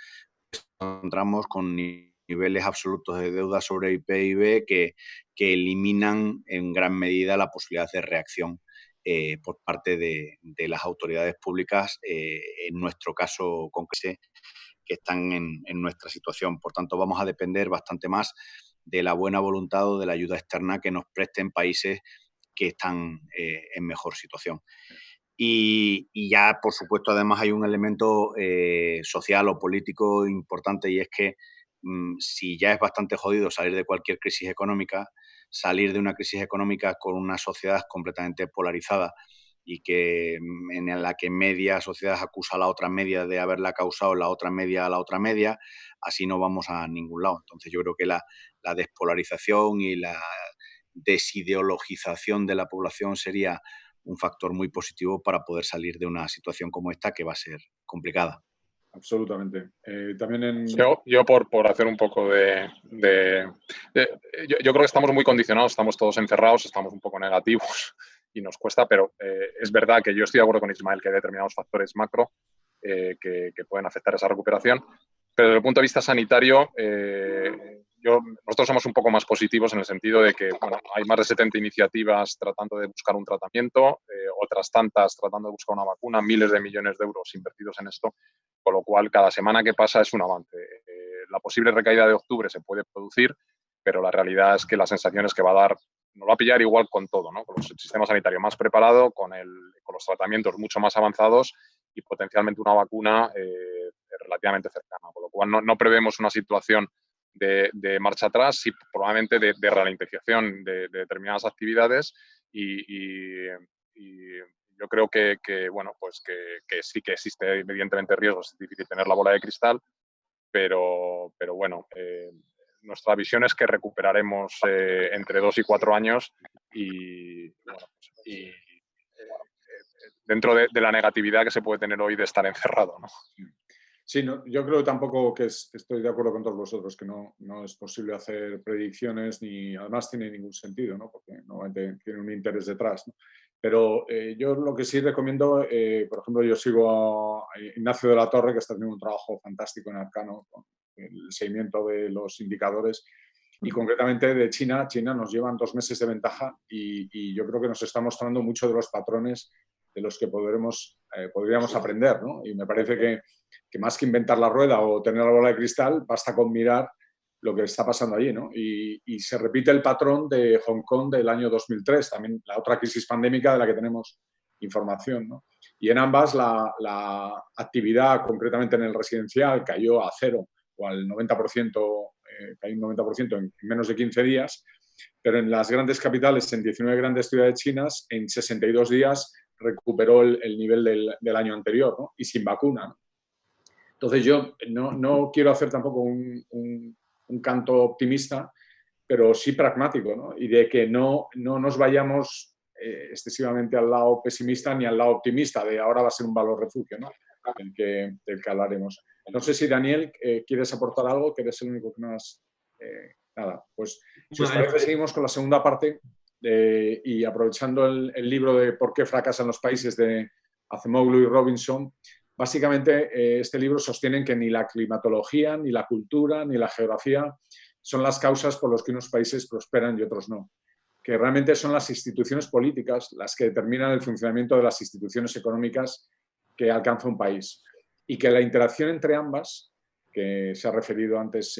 encontramos con niveles absolutos de deuda sobre el PIB que eliminan en gran medida la posibilidad de reacción por parte de las autoridades públicas, en nuestro caso concreto, que están en nuestra situación. Por tanto, vamos a depender bastante más de la buena voluntad o de la ayuda externa que nos presten países que están en mejor situación. Y ya, por supuesto, además hay un elemento social o político importante y es que si ya es bastante jodido salir de cualquier crisis económica, salir de una crisis económica con una sociedad completamente polarizada y que en la que media sociedad acusa a la otra media de haberla causado, la otra media a la otra media, así no vamos a ningún lado. Entonces yo creo que la despolarización y la desideologización de la población sería un factor muy positivo para poder salir de una situación como esta que va a ser complicada. Absolutamente. También Yo por hacer un poco yo creo que estamos muy condicionados, estamos todos encerrados, estamos un poco negativos y nos cuesta, pero es verdad que yo estoy de acuerdo con Ismael que hay determinados factores macro que pueden afectar esa recuperación, pero desde el punto de vista sanitario, nosotros somos un poco más positivos en el sentido de que hay más de 70 iniciativas tratando de buscar un tratamiento, otras tantas tratando de buscar una vacuna, miles de millones de euros invertidos en esto, con lo cual cada semana que pasa es un avance. La posible recaída de octubre se puede producir, pero la realidad es que la sensación es que nos va a pillar igual con todo, ¿no? Con el sistema sanitario más preparado, con los tratamientos mucho más avanzados y potencialmente una vacuna relativamente cercana, con lo cual no prevemos una situación de marcha atrás, sí probablemente de ralentización de determinadas actividades y yo creo que sí que existe evidentemente riesgos, es difícil tener la bola de cristal, pero nuestra visión es que recuperaremos entre 2 y 4 años y dentro de la negatividad que se puede tener hoy de estar encerrado, ¿no? Sí, yo creo tampoco que estoy de acuerdo con todos vosotros, que no es posible hacer predicciones ni además tiene ningún sentido, ¿no? Porque normalmente tiene un interés detrás, ¿no? Pero yo lo que sí recomiendo, por ejemplo, yo sigo a Ignacio de la Torre, que está haciendo un trabajo fantástico en Arcano con el seguimiento de los indicadores y concretamente de China. China nos llevan 2 meses de ventaja y yo creo que nos está mostrando mucho de los patrones de los que podríamos aprender, ¿no? Y me parece que más que inventar la rueda o tener la bola de cristal, basta con mirar lo que está pasando allí, ¿no? Y se repite el patrón de Hong Kong del año 2003, también la otra crisis pandémica de la que tenemos información, ¿no? Y en ambas la actividad, concretamente en el residencial, cayó a 0 o al 90%, cayó un 90% en menos de 15 días, pero en las grandes capitales, en 19 grandes ciudades chinas, en 62 días recuperó el nivel del año anterior, ¿no? Y sin vacuna, ¿no? Entonces yo no quiero hacer tampoco un canto optimista, pero sí pragmático, ¿no? Y de que no nos vayamos excesivamente al lado pesimista ni al lado optimista, de ahora va a ser un valor refugio, ¿no? Del que hablaremos. No sé si, Daniel, quieres aportar algo, que eres el único que no has... nada, pues si os parece seguimos con la segunda parte y aprovechando el libro de ¿Por qué fracasan los países? De Acemoglu y Robinson. Básicamente, este libro sostienen que ni la climatología, ni la cultura, ni la geografía son las causas por las que unos países prosperan y otros no. Que realmente son las instituciones políticas las que determinan el funcionamiento de las instituciones económicas que alcanza un país. Y que la interacción entre ambas, que se ha referido antes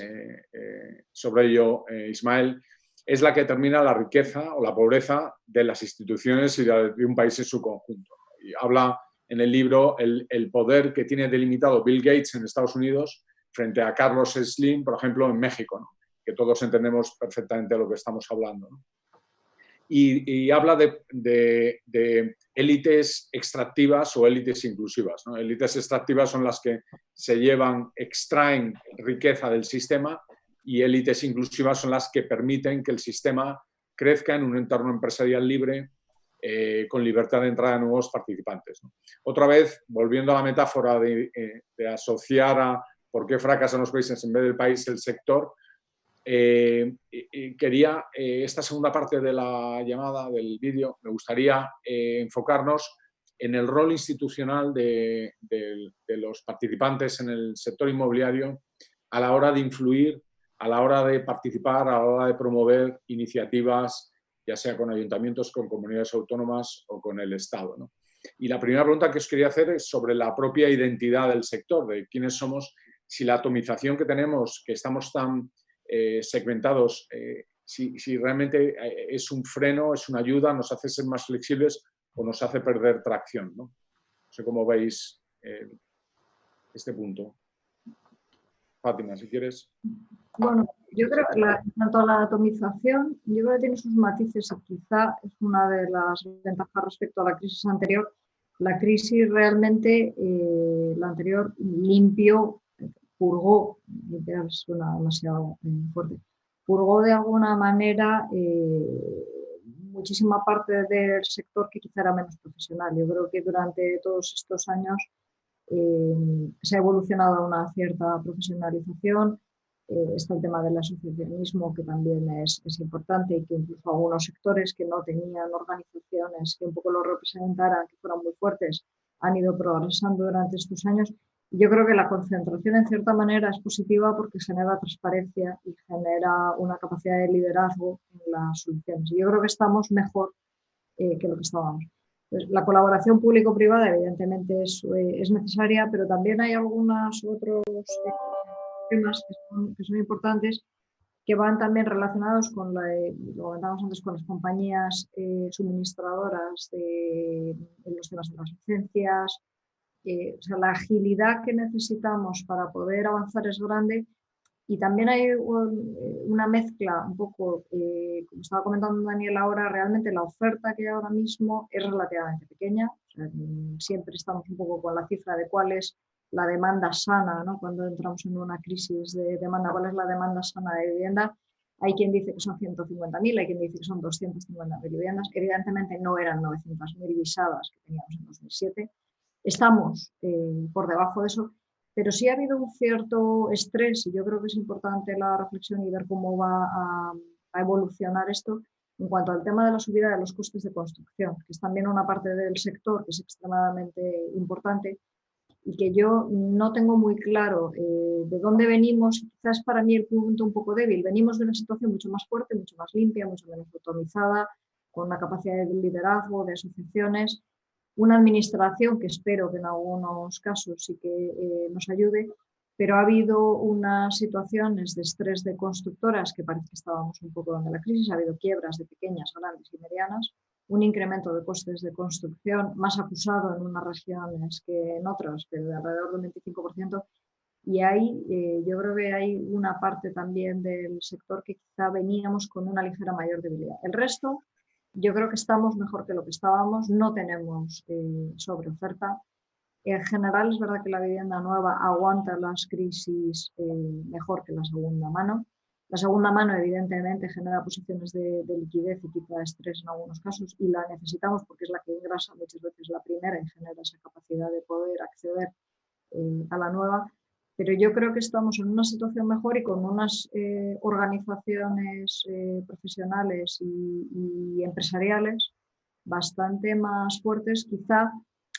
sobre ello Ismael, es la que determina la riqueza o la pobreza de las instituciones y de un país en su conjunto. Y habla en el libro el poder que tiene delimitado Bill Gates en Estados Unidos frente a Carlos Slim, por ejemplo, en México, ¿no? Que todos entendemos perfectamente de lo que estamos hablando, ¿no? Y habla de élites extractivas o élites inclusivas, ¿no? Élites extractivas son las que extraen riqueza del sistema, y élites inclusivas son las que permiten que el sistema crezca en un entorno empresarial libre, con libertad de entrada de nuevos participantes, ¿no? Otra vez, volviendo a la metáfora de asociar a por qué fracasan los países en vez del país el sector, quería, esta segunda parte de la llamada, del vídeo, me gustaría enfocarnos en el rol institucional de los participantes en el sector inmobiliario a la hora de influir, a la hora de participar, a la hora de promover iniciativas, ya sea con ayuntamientos, con comunidades autónomas o con el Estado, ¿no? Y la primera pregunta que os quería hacer es sobre la propia identidad del sector, de quiénes somos, si la atomización que tenemos, que estamos tan segmentados, si realmente es un freno, es una ayuda, nos hace ser más flexibles o nos hace perder tracción, ¿no? No sé cómo veis este punto. Fátima, si quieres. Bueno, yo creo que en cuanto a la atomización, yo creo que tiene sus matices y quizá es una de las ventajas respecto a la crisis anterior. La crisis realmente, la anterior, limpió, purgó, limpiar suena demasiado fuerte, purgó de alguna manera muchísima parte del sector que quizá era menos profesional. Yo creo que durante todos estos años se ha evolucionado a una cierta profesionalización. Está el tema del asociacionismo, que también es importante, y que incluso algunos sectores que no tenían organizaciones que un poco lo representaran, que fueran muy fuertes, han ido progresando durante estos años. Yo creo que la concentración en cierta manera es positiva porque genera transparencia y genera una capacidad de liderazgo en las soluciones. Y yo creo que estamos mejor que lo que estábamos. Pues la colaboración público-privada evidentemente es necesaria, pero también hay algunos otros temas que son importantes, que van también relacionados con lo comentábamos antes, con las compañías suministradoras de los temas de las licencias. O sea, la agilidad que necesitamos para poder avanzar es grande, y también hay una mezcla un poco, como estaba comentando Daniel ahora, realmente la oferta que hay ahora mismo es relativamente pequeña. O sea, siempre estamos un poco con la cifra de cuál es la demanda sana, ¿no? Cuando entramos en una crisis de demanda, ¿cuál es la demanda sana de vivienda? Hay quien dice que son 150.000, hay quien dice que son 250.000 viviendas. Evidentemente no eran 900.000 visadas que teníamos en 2007. Estamos por debajo de eso, pero sí ha habido un cierto estrés, y yo creo que es importante la reflexión y ver cómo va a evolucionar esto en cuanto al tema de la subida de los costes de construcción, que es también una parte del sector que es extremadamente importante y que yo no tengo muy claro de dónde venimos. Quizás para mí el punto un poco débil. Venimos de una situación mucho más fuerte, mucho más limpia, mucho menos autonomizada, con una capacidad de liderazgo, de asociaciones, una administración que espero que en algunos casos sí que nos ayude, pero ha habido unas situaciones de estrés de constructoras que parece que estábamos un poco donde la crisis, ha habido quiebras de pequeñas, grandes y medianas, un incremento de costes de construcción más acusado en unas regiones que en otras, pero de alrededor del 25%. Y ahí yo creo que hay una parte también del sector que quizá veníamos con una ligera mayor debilidad. El resto, yo creo que estamos mejor que lo que estábamos, no tenemos sobreoferta. En general es verdad que la vivienda nueva aguanta las crisis mejor que la segunda mano. La segunda mano evidentemente genera posiciones de liquidez y quita estrés en algunos casos y la necesitamos porque es la que engrasa muchas veces la primera y genera esa capacidad de poder acceder a la nueva. Pero yo creo que estamos en una situación mejor y con unas organizaciones profesionales y empresariales bastante más fuertes. Quizá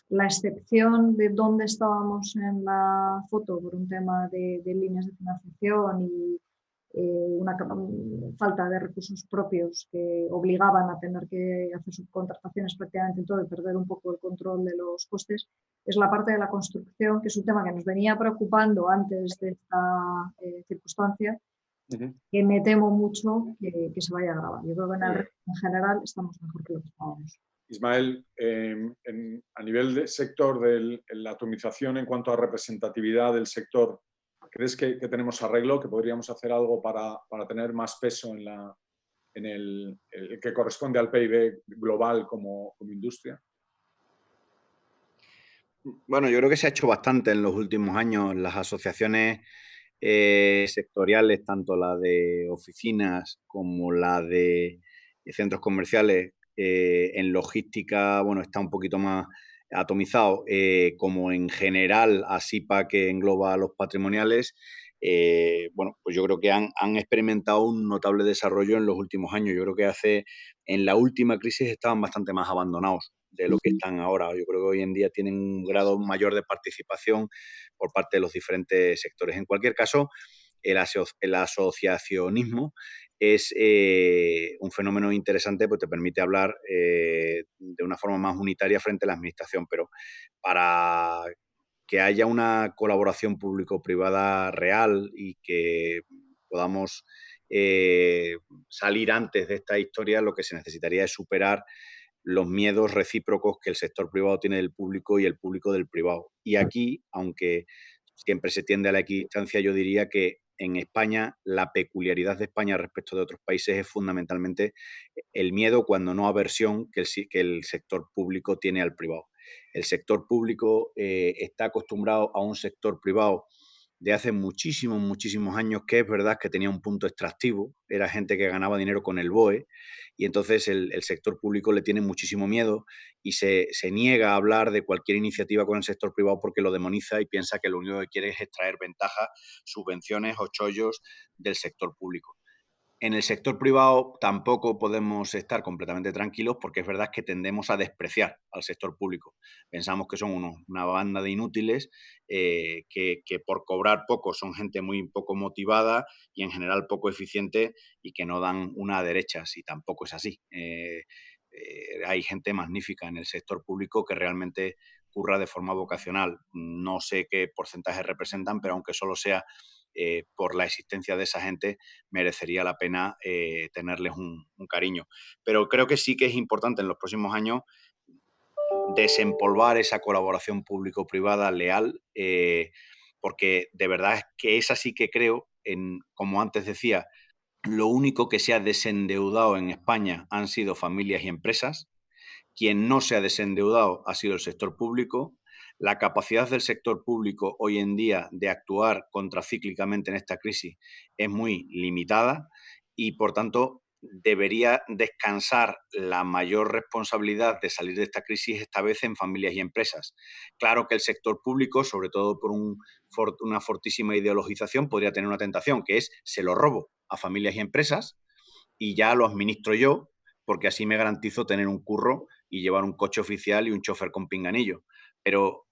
la excepción de dónde estábamos en la foto por un tema de líneas de financiación y una falta de recursos propios que obligaban a tener que hacer subcontrataciones prácticamente en todo y perder un poco el control de los costes, es la parte de la construcción, que es un tema que nos venía preocupando antes de esta circunstancia, que me temo mucho que se vaya a agravar. Yo creo que en general estamos mejor que lo que estábamos. Ismael, a nivel de sector de la atomización en cuanto a representatividad del sector, ¿crees que tenemos arreglo, que podríamos hacer algo para tener más peso en el que corresponde al PIB global como industria? Bueno, yo creo que se ha hecho bastante en los últimos años. Las asociaciones sectoriales, tanto la de oficinas como la de centros comerciales, en logística, bueno, está un poquito más atomizado, como en general ASIPA, que engloba a los patrimoniales. Bueno, pues yo creo que han experimentado un notable desarrollo en los últimos años. Yo creo que en la última crisis estaban bastante más abandonados de lo que están ahora. Yo creo que hoy en día tienen un grado mayor de participación por parte de los diferentes sectores. En cualquier caso, el asociacionismo es un fenómeno interesante, pues te permite hablar de una forma más unitaria frente a la administración, pero para que haya una colaboración público-privada real y que podamos salir antes de esta historia, lo que se necesitaría es superar los miedos recíprocos que el sector privado tiene del público y el público del privado. Y aquí, aunque siempre se tiende a la equidistancia, yo diría que en España la peculiaridad de España respecto de otros países es fundamentalmente el miedo, cuando no aversión, que el sector público tiene al privado. El sector público está acostumbrado a un sector privado de hace muchísimos, muchísimos años, que es verdad que tenía un punto extractivo, era gente que ganaba dinero con el BOE, y entonces el sector público le tiene muchísimo miedo y se niega a hablar de cualquier iniciativa con el sector privado porque lo demoniza y piensa que lo único que quiere es extraer ventajas, subvenciones o chollos del sector público. En el sector privado tampoco podemos estar completamente tranquilos, porque es verdad que tendemos a despreciar al sector público. Pensamos que son una banda de inútiles, que por cobrar poco son gente muy poco motivada y en general poco eficiente y que no dan una derecha, si tampoco es así. Hay gente magnífica en el sector público que realmente curra de forma vocacional. No sé qué porcentaje representan, pero aunque solo sea por la existencia de esa gente, merecería la pena tenerles un cariño. Pero creo que sí que es importante en los próximos años desempolvar esa colaboración público-privada leal, porque de verdad es que esa sí que creo, como antes decía, lo único que se ha desendeudado en España han sido familias y empresas. Quien no se ha desendeudado ha sido el sector público. La capacidad del sector público hoy en día de actuar contracíclicamente en esta crisis es muy limitada y, por tanto, debería descansar la mayor responsabilidad de salir de esta crisis, esta vez en familias y empresas. Claro que el sector público, sobre todo por una fortísima ideologización, podría tener una tentación, que es: se lo robo a familias y empresas y ya lo administro yo, porque así me garantizo tener un curro y llevar un coche oficial y un chofer con pinganillo. Pero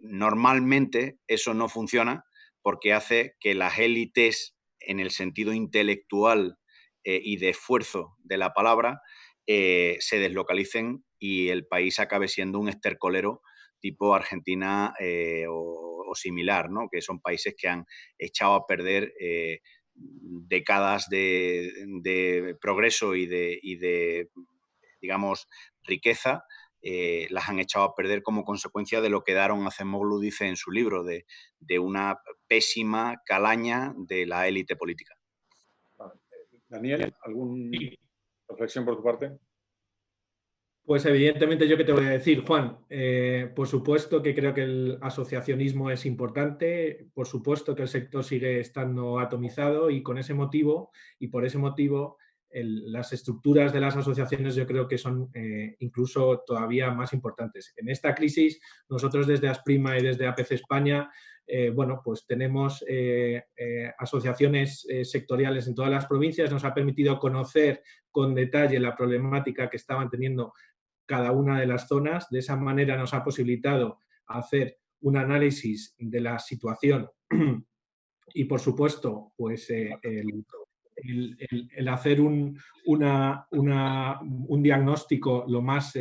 normalmente eso no funciona, porque hace que las élites, en el sentido intelectual y de esfuerzo de la palabra, se deslocalicen y el país acabe siendo un estercolero tipo Argentina o similar, ¿no? Que son países que han echado a perder décadas de progreso y de digamos, riqueza, las han echado a perder como consecuencia de lo que Daron Acemoglu dice en su libro, de una pésima calaña de la élite política. Daniel, ¿alguna reflexión por tu parte? Pues evidentemente, ¿yo qué te voy a decir, Juan? Por supuesto que creo que el asociacionismo es importante, por supuesto que el sector sigue estando atomizado y por ese motivo, las estructuras de las asociaciones yo creo que son incluso todavía más importantes. En esta crisis, nosotros desde Asprima y desde APC España, bueno, pues tenemos asociaciones sectoriales en todas las provincias, nos ha permitido conocer con detalle la problemática que estaban teniendo cada una de las zonas. De esa manera nos ha posibilitado hacer un análisis de la situación y, por supuesto, pues el hacer un diagnóstico lo más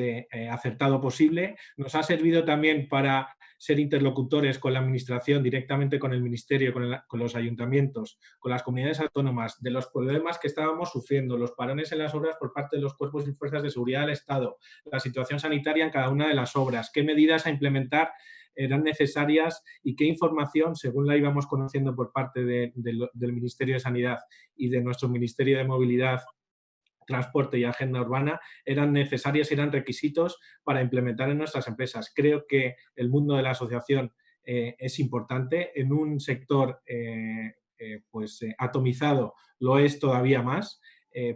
acertado posible. Nos ha servido también para ser interlocutores con la administración, directamente con el ministerio, con los ayuntamientos, con las comunidades autónomas, de los problemas que estábamos sufriendo, los parones en las obras por parte de los cuerpos y fuerzas de seguridad del Estado, la situación sanitaria en cada una de las obras, qué medidas a implementar eran necesarias y qué información, según la íbamos conociendo por parte del Ministerio de Sanidad y de nuestro Ministerio de Movilidad, Transporte y Agenda Urbana, eran necesarias y eran requisitos para implementar en nuestras empresas. Creo que el mundo de la asociación es importante. En un sector atomizado lo es todavía más.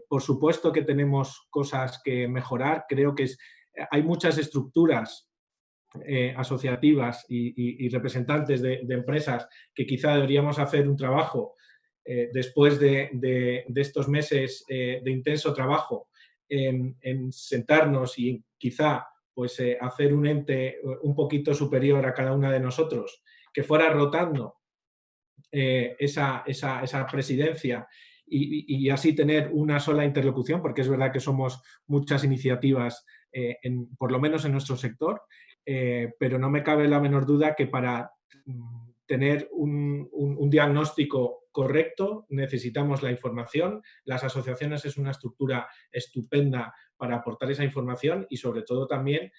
Por supuesto que tenemos cosas que mejorar. Creo que hay muchas estructuras asociativas y representantes de empresas que quizá deberíamos hacer un trabajo después de estos meses de intenso trabajo en sentarnos y quizá pues, hacer un ente un poquito superior a cada una de nosotros, que fuera rotando esa presidencia y así tener una sola interlocución, porque es verdad que somos muchas iniciativas, por lo menos en nuestro sector, pero no me cabe la menor duda que para tener un diagnóstico correcto necesitamos la información. Las asociaciones es una estructura estupenda para aportar esa información y sobre todo también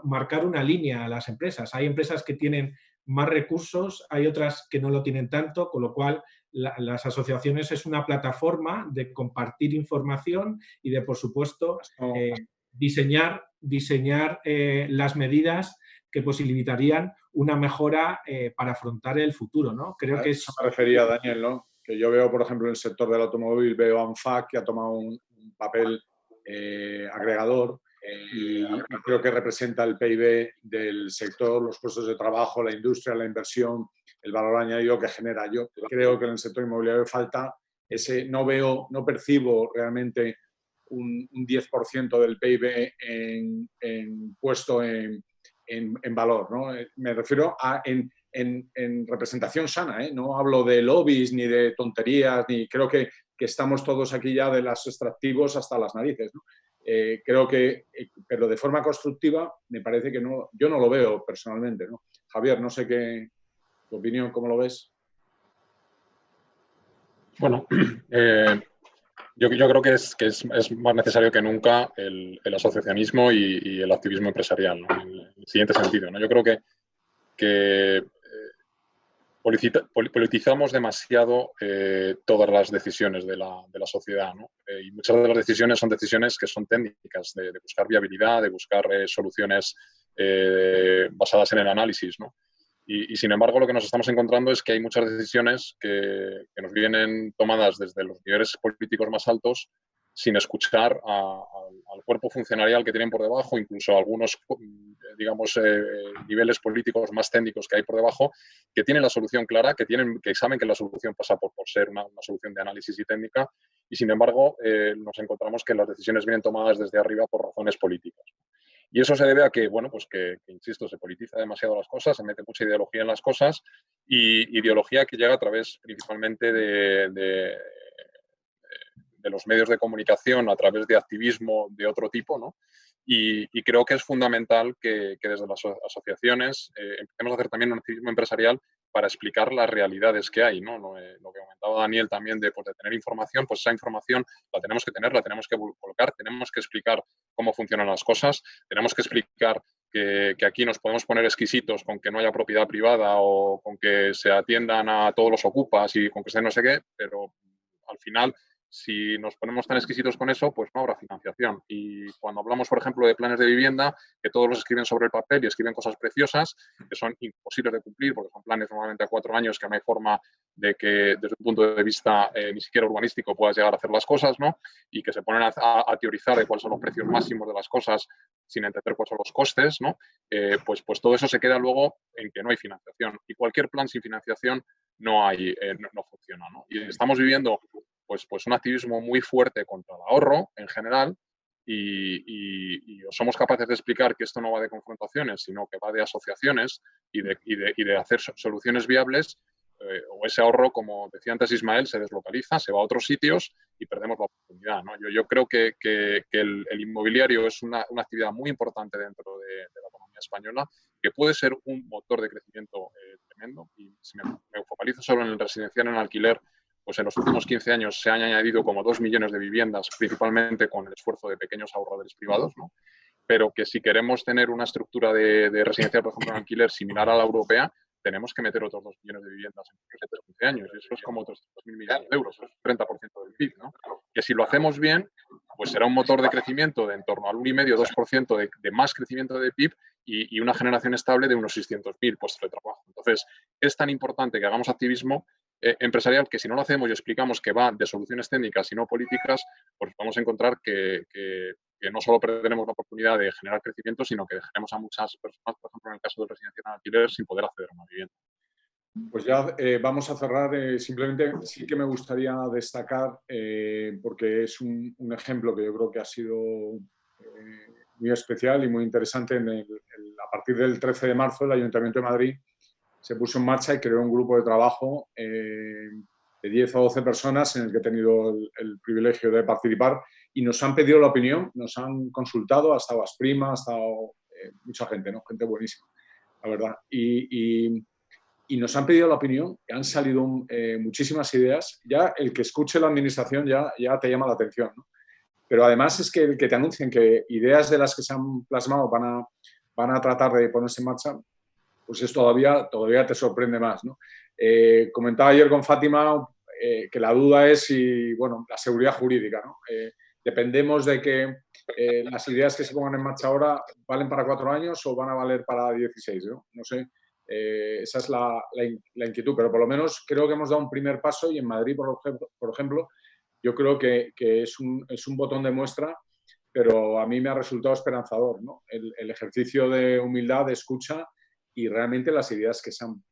marcar una línea a las empresas. Hay empresas que tienen más recursos, hay otras que no lo tienen tanto, con lo cual las asociaciones es una plataforma de compartir información y de, por supuesto, diseñar las medidas que posibilitarían una mejora para afrontar el futuro, ¿no? Creo que eso me refería, Daniel, ¿no? Que yo veo, por ejemplo, en el sector del automóvil, veo a ANFAC que ha tomado un papel agregador y creo que representa el PIB del sector, los puestos de trabajo, la industria, la inversión, el valor añadido que genera. Yo creo que en el sector inmobiliario falta no percibo realmente un 10% del PIB puesto en valor, ¿no? Me refiero a en representación sana, ¿eh? No hablo de lobbies ni de tonterías, ni creo que estamos todos aquí ya de los extractivos hasta las narices, ¿no? Creo que, pero de forma constructiva, me parece que no, yo no lo veo personalmente, ¿no? Javier, no sé tu opinión, ¿cómo lo ves? Bueno, yo creo que es más necesario que nunca el asociacionismo y el activismo empresarial, ¿no? En el siguiente sentido, ¿no? Yo creo que politizamos demasiado todas las decisiones de la sociedad, ¿no? Y muchas de las decisiones son decisiones que son técnicas, de buscar viabilidad, de buscar soluciones basadas en el análisis, ¿no? Y sin embargo, lo que nos estamos encontrando es que hay muchas decisiones que nos vienen tomadas desde los niveles políticos más altos sin escuchar al cuerpo funcionarial que tienen por debajo, incluso algunos, digamos, niveles políticos más técnicos que hay por debajo, que tienen la solución clara, que saben que la solución pasa por ser una solución de análisis y técnica, y sin embargo nos encontramos que las decisiones vienen tomadas desde arriba por razones políticas. Y eso se debe a que, bueno, pues que insisto, se politiza demasiado las cosas, se mete mucha ideología en las cosas, y ideología que llega a través principalmente de los medios de comunicación, a través de activismo de otro tipo, ¿no? Y creo que es fundamental que desde las asociaciones empecemos a hacer también un activismo empresarial para explicar las realidades que hay, ¿no? Lo que comentaba Daniel también de tener información, pues esa información la tenemos que tener, la tenemos que colocar, tenemos que explicar cómo funcionan las cosas, tenemos que explicar que aquí nos podemos poner exquisitos con que no haya propiedad privada o con que se atiendan a todos los ocupas y con que se no sé qué, pero al final, si nos ponemos tan exquisitos con eso, pues no habrá financiación. Y cuando hablamos, por ejemplo, de planes de vivienda, que todos los escriben sobre el papel y escriben cosas preciosas, que son imposibles de cumplir, porque son planes normalmente a 4 años, que no hay forma de que, desde un punto de vista ni siquiera urbanístico, puedas llegar a hacer las cosas, ¿no? Y que se ponen a teorizar de cuáles son los precios máximos de las cosas sin entender cuáles son los costes, ¿no? Pues todo eso se queda luego en que no hay financiación. Y cualquier plan sin financiación no funciona, ¿no? Y estamos viviendo pues un activismo muy fuerte contra el ahorro en general y somos capaces de explicar que esto no va de confrontaciones, sino que va de asociaciones y de hacer soluciones viables, o ese ahorro, como decía antes Ismael, se deslocaliza, se va a otros sitios y perdemos la oportunidad, ¿no? Yo creo que el inmobiliario es una actividad muy importante dentro de la economía española, que puede ser un motor de crecimiento tremendo. Y si me focalizo solo en el residencial, en el alquiler, pues en los últimos 15 años se han añadido como 2 millones de viviendas, principalmente con el esfuerzo de pequeños ahorradores privados, ¿no? Pero que si queremos tener una estructura de residencial, por ejemplo, en alquiler similar a la europea, tenemos que meter otros 2 millones de viviendas en los 15 años. Y eso es como 300.000 millones de euros, es 30% del PIB, ¿no? Que si lo hacemos bien, pues será un motor de crecimiento de en torno al 1,5-2% de más crecimiento de PIB y una generación estable de unos 600.000 puestos de trabajo. Entonces, es tan importante que hagamos activismo empresarial que si no lo hacemos y explicamos que va de soluciones técnicas y no políticas, pues vamos a encontrar que no solo perderemos la oportunidad de generar crecimiento, sino que dejaremos a muchas personas, por ejemplo, en el caso del residencial en alquiler, sin poder acceder a una vivienda. Pues ya vamos a cerrar. Simplemente sí que me gustaría destacar, porque es un ejemplo que yo creo que ha sido muy especial y muy interesante. A partir del 13 de marzo, el Ayuntamiento de Madrid se puso en marcha y creó un grupo de trabajo de 10 o 12 personas en el que he tenido el privilegio de participar y nos han pedido la opinión, nos han consultado, ha estado Asprima, ha estado mucha gente, ¿no? Gente buenísima, la verdad. Y nos han pedido la opinión, han salido muchísimas ideas. Ya el que escuche la administración ya te llama la atención, ¿no? Pero además es que el que te anuncien que ideas de las que se han plasmado van a tratar de ponerse en marcha, pues es todavía te sorprende más, ¿no? Comentaba ayer con Fátima que la duda es si, bueno, la seguridad jurídica, ¿no? Dependemos de que las ideas que se pongan en marcha ahora valen para 4 años o van a valer para 16, ¿no? No sé. Esa es la inquietud, pero por lo menos creo que hemos dado un primer paso y en Madrid, por ejemplo, yo creo que es un botón de muestra, pero a mí me ha resultado esperanzador, ¿no? El ejercicio de humildad, de escucha y realmente las ideas que se han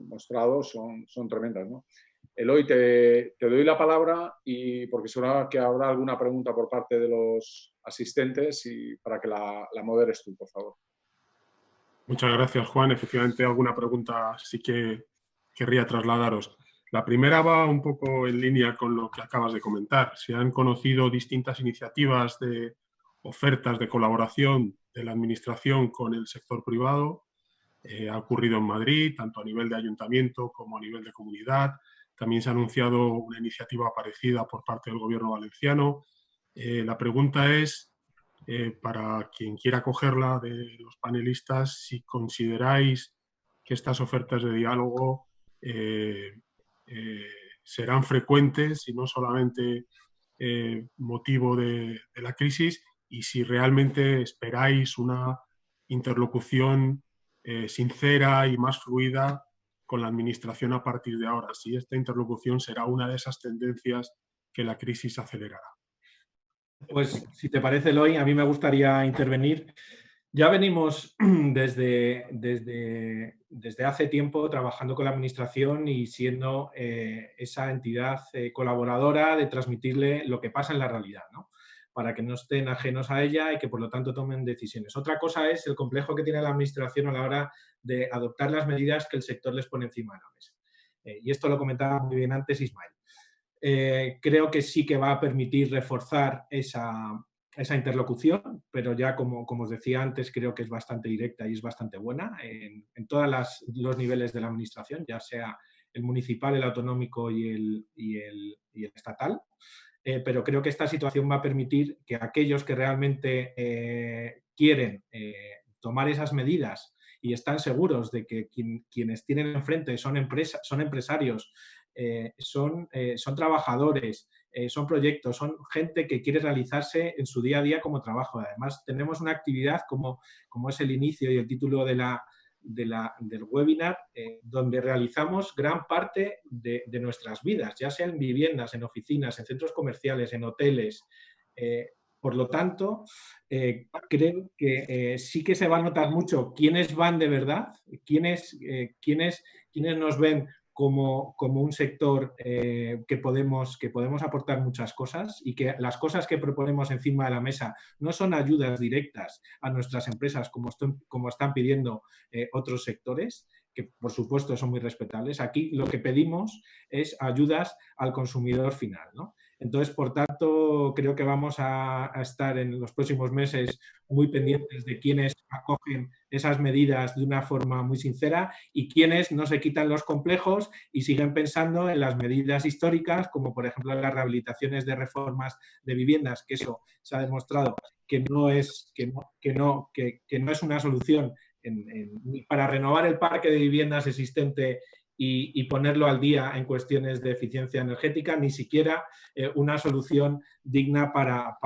mostrado son tremendas, ¿no? Eloy, te doy la palabra y porque seguro que habrá alguna pregunta por parte de los asistentes y para que la moderes tú, por favor. Muchas gracias, Juan. Efectivamente, alguna pregunta sí que querría trasladaros. La primera va un poco en línea con lo que acabas de comentar. Se han conocido distintas iniciativas de ofertas de colaboración de la Administración con el sector privado. Ha ocurrido en Madrid, tanto a nivel de ayuntamiento como a nivel de comunidad. También se ha anunciado una iniciativa parecida por parte del Gobierno valenciano. La pregunta es, para quien quiera cogerla de los panelistas, si consideráis que estas ofertas de diálogo serán frecuentes y no solamente motivo de la crisis, y si realmente esperáis una interlocución sincera y más fluida con la Administración a partir de ahora, si esta interlocución será una de esas tendencias que la crisis acelerará. Pues, si te parece, Eloy, a mí me gustaría intervenir. Ya venimos desde hace tiempo trabajando con la Administración y siendo esa entidad colaboradora de transmitirle lo que pasa en la realidad, ¿no? Para que no estén ajenos a ella y que, por lo tanto, tomen decisiones. Otra cosa es el complejo que tiene la Administración a la hora de adoptar las medidas que el sector les pone encima de la mesa. Y esto lo comentaba muy bien antes Ismael. Creo que sí que va a permitir reforzar esa esa interlocución, pero ya como os decía antes, creo que es bastante directa y es bastante buena en todos los niveles de la administración, ya sea el municipal, el autonómico y el estatal. Pero creo que esta situación va a permitir que aquellos que realmente quieren tomar esas medidas y están seguros de que quienes tienen enfrente son empresarios, son trabajadores, son proyectos, son gente que quiere realizarse en su día a día como trabajo. Además, tenemos una actividad como es el inicio y el título del webinar, donde realizamos gran parte de nuestras vidas, ya sea en viviendas, en oficinas, en centros comerciales, en hoteles. Por lo tanto, creo que sí que se va a notar mucho quiénes van de verdad, quiénes nos ven como un sector que podemos aportar muchas cosas, y que las cosas que proponemos encima de la mesa no son ayudas directas a nuestras empresas como están pidiendo otros sectores, que por supuesto son muy respetables. Aquí lo que pedimos es ayudas al consumidor final, ¿no? Entonces, por tanto, creo que vamos a estar en los próximos meses muy pendientes de quiénes acogen esas medidas de una forma muy sincera y quiénes no se quitan los complejos y siguen pensando en las medidas históricas, como por ejemplo las rehabilitaciones de reformas de viviendas, que eso se ha demostrado que no es una solución para renovar el parque de viviendas existente y ponerlo al día en cuestiones de eficiencia energética, ni siquiera una solución digna para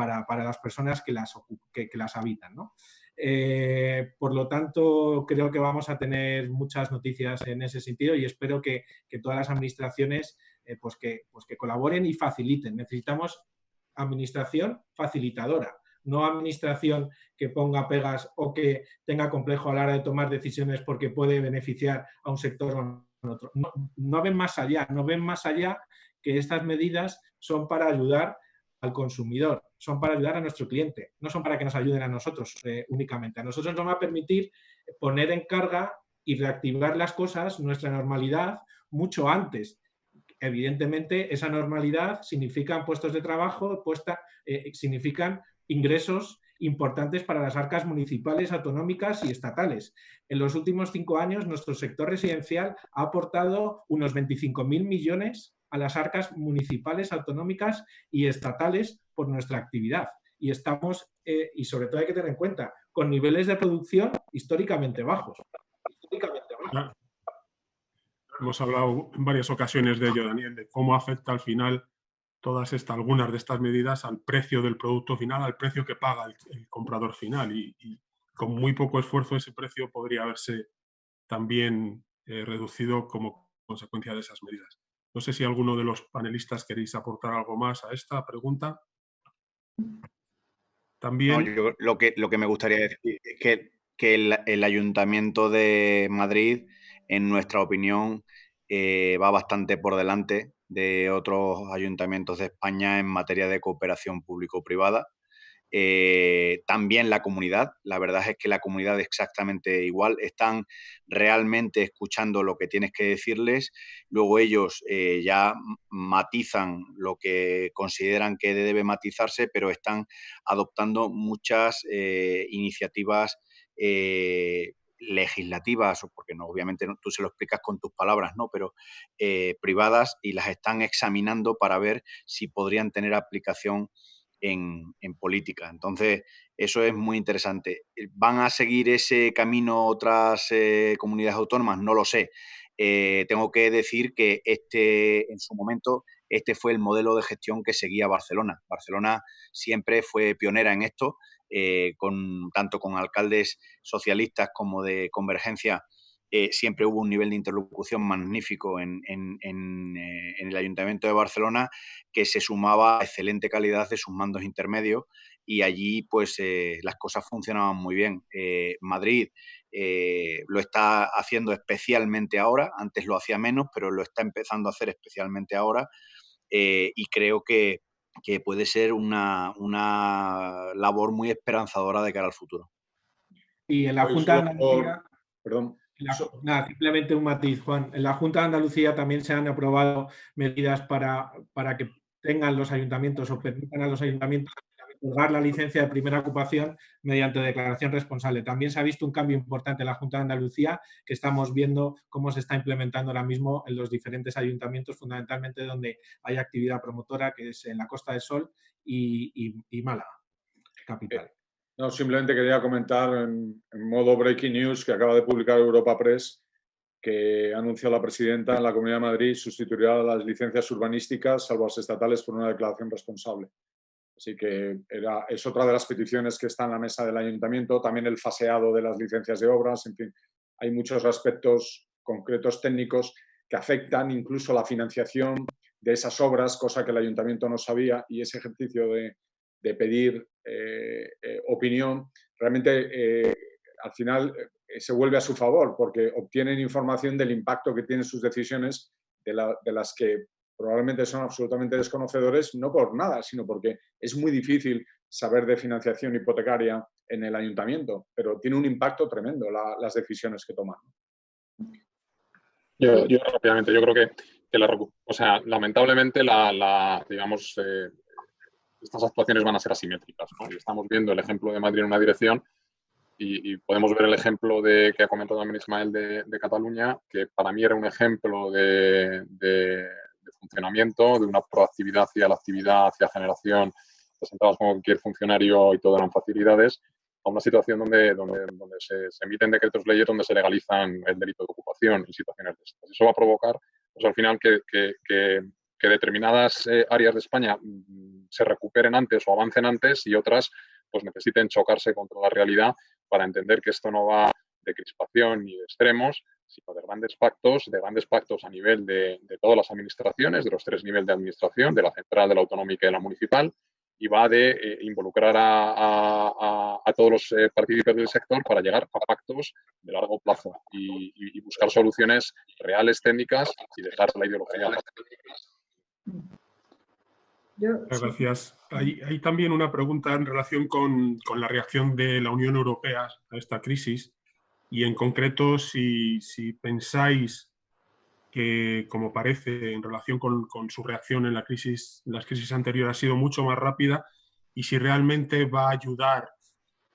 las personas que las habitan, ¿no? Por lo tanto, creo que vamos a tener muchas noticias en ese sentido y espero que todas las administraciones pues que colaboren y faciliten. Necesitamos administración facilitadora, no administración que ponga pegas o que tenga complejo a la hora de tomar decisiones porque puede beneficiar a un sector o a otro. No ven más allá, que estas medidas son para ayudar al consumidor, son para ayudar a nuestro cliente, no son para que nos ayuden a nosotros únicamente. A nosotros nos va a permitir poner en carga y reactivar las cosas, nuestra normalidad, mucho antes. Evidentemente, esa normalidad significa puestos de trabajo, significan ingresos importantes para las arcas municipales, autonómicas y estatales. En los últimos 5 años, nuestro sector residencial ha aportado unos 25.000 millones a las arcas municipales, autonómicas y estatales por nuestra actividad. Y estamos, y sobre todo hay que tener en cuenta, con niveles de producción históricamente bajos. Hemos hablado en varias ocasiones de ello, Daniel, de cómo afecta al final algunas de estas medidas al precio del producto final, al precio que paga el comprador final. Y con muy poco esfuerzo ese precio podría haberse también reducido como consecuencia de esas medidas. No sé si alguno de los panelistas queréis aportar algo más a esta pregunta. También... No, yo lo que me gustaría decir es que el Ayuntamiento de Madrid, en nuestra opinión, va bastante por delante de otros ayuntamientos de España en materia de cooperación público-privada. También la comunidad, la verdad es que la comunidad es exactamente igual, están realmente escuchando lo que tienes que decirles, luego ellos ya matizan lo que consideran que debe matizarse, pero están adoptando muchas iniciativas legislativas, porque no, obviamente no, tú se lo explicas con tus palabras, ¿no? Pero privadas, y las están examinando para ver si podrían tener aplicación en política. Entonces, eso es muy interesante. ¿Van a seguir ese camino otras comunidades autónomas? No lo sé. Tengo que decir que en su momento, este fue el modelo de gestión que seguía Barcelona. Barcelona siempre fue pionera en esto, tanto con alcaldes socialistas como de Convergencia. Siempre hubo un nivel de interlocución magnífico en el Ayuntamiento de Barcelona, que se sumaba a excelente calidad de sus mandos intermedios, y allí pues las cosas funcionaban muy bien. Madrid lo está haciendo especialmente ahora, antes lo hacía menos, pero lo está empezando a hacer especialmente ahora, y creo que puede ser una labor muy esperanzadora de cara al futuro. Y en la Junta de Andalucía... Perdón. Simplemente un matiz, Juan. En la Junta de Andalucía también se han aprobado medidas para que tengan los ayuntamientos o permitan a los ayuntamientos otorgar la licencia de primera ocupación mediante declaración responsable. También se ha visto un cambio importante en la Junta de Andalucía, que estamos viendo cómo se está implementando ahora mismo en los diferentes ayuntamientos, fundamentalmente donde hay actividad promotora, que es en la Costa del Sol y Málaga, capital. No, simplemente quería comentar en modo breaking news que acaba de publicar Europa Press que anunció la presidenta en la Comunidad de Madrid sustituirá las licencias urbanísticas, salvo las estatales, por una declaración responsable. Así que es otra de las peticiones que está en la mesa del ayuntamiento. También el faseado de las licencias de obras. En fin, hay muchos aspectos concretos técnicos que afectan incluso la financiación de esas obras, cosa que el ayuntamiento no sabía, y ese ejercicio de pedir opinión realmente al final se vuelve a su favor porque obtienen información del impacto que tienen sus decisiones de las que probablemente son absolutamente desconocedores, no por nada, sino porque es muy difícil saber de financiación hipotecaria en el ayuntamiento, pero tiene un impacto tremendo las decisiones que toman. Yo rápidamente, yo creo que lamentablemente digamos, estas actuaciones van a ser asimétricas, ¿no? Y estamos viendo el ejemplo de Madrid en una dirección y podemos ver el ejemplo que ha comentado también Ismael de Cataluña, que para mí era un ejemplo de funcionamiento, de una proactividad hacia la actividad, hacia generación, presentados como cualquier funcionario y todo eran facilidades, a una situación donde se emiten decretos leyes donde se legalizan el delito de ocupación en situaciones de estas. Eso va a provocar, pues al final, que determinadas áreas de España se recuperen antes o avancen antes y otras pues necesiten chocarse contra la realidad para entender que esto no va de crispación ni de extremos, sino de grandes pactos a nivel de todas las administraciones, de los 3 niveles de administración, de la central, de la autonómica y de la municipal, y va de involucrar a todos los partícipes del sector para llegar a pactos de largo plazo y buscar soluciones reales, técnicas y dejar la ideología. Gracias. Hay también una pregunta en relación con la reacción de la Unión Europea a esta crisis y en concreto si pensáis que, como parece, en relación con su reacción en las crisis anteriores ha sido mucho más rápida y si realmente va a ayudar,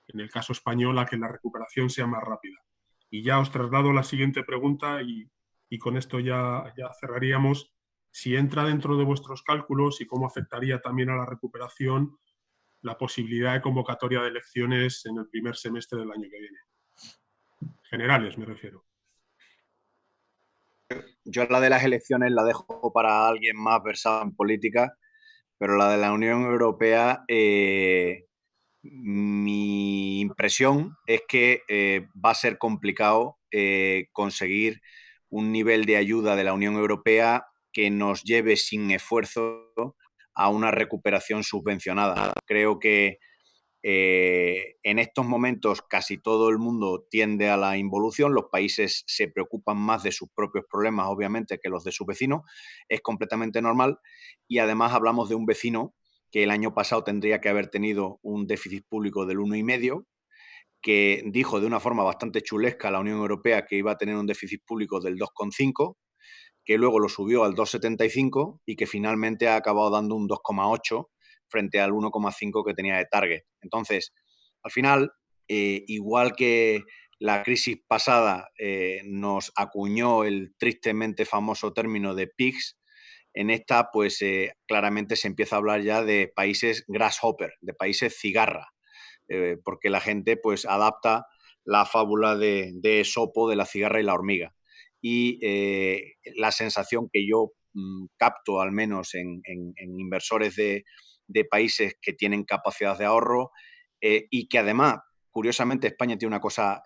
en el caso español, a que la recuperación sea más rápida. Y ya os traslado la siguiente pregunta y con esto ya cerraríamos. Si entra dentro de vuestros cálculos y cómo afectaría también a la recuperación la posibilidad de convocatoria de elecciones en el primer semestre del año que viene. Generales, me refiero. Yo la de las elecciones la dejo para alguien más versado en política, pero la de la Unión Europea, mi impresión es que va a ser complicado conseguir un nivel de ayuda de la Unión Europea que nos lleve sin esfuerzo a una recuperación subvencionada. Creo que en estos momentos casi todo el mundo tiende a la involución, los países se preocupan más de sus propios problemas, obviamente, que los de sus vecinos, es completamente normal y además hablamos de un vecino que el año pasado tendría que haber tenido un déficit público del 1,5, que dijo de una forma bastante chulesca a la Unión Europea que iba a tener un déficit público del 2,5, que luego lo subió al 2,75 y que finalmente ha acabado dando un 2,8 frente al 1,5 que tenía de target. Entonces, al final, igual que la crisis pasada nos acuñó el tristemente famoso término de pigs, en esta pues claramente se empieza a hablar ya de países grasshopper, de países cigarra, porque la gente pues adapta la fábula de Esopo de la cigarra y la hormiga. Y la sensación que yo capto, al menos en inversores de países que tienen capacidad de ahorro y que además, curiosamente, España tiene una cosa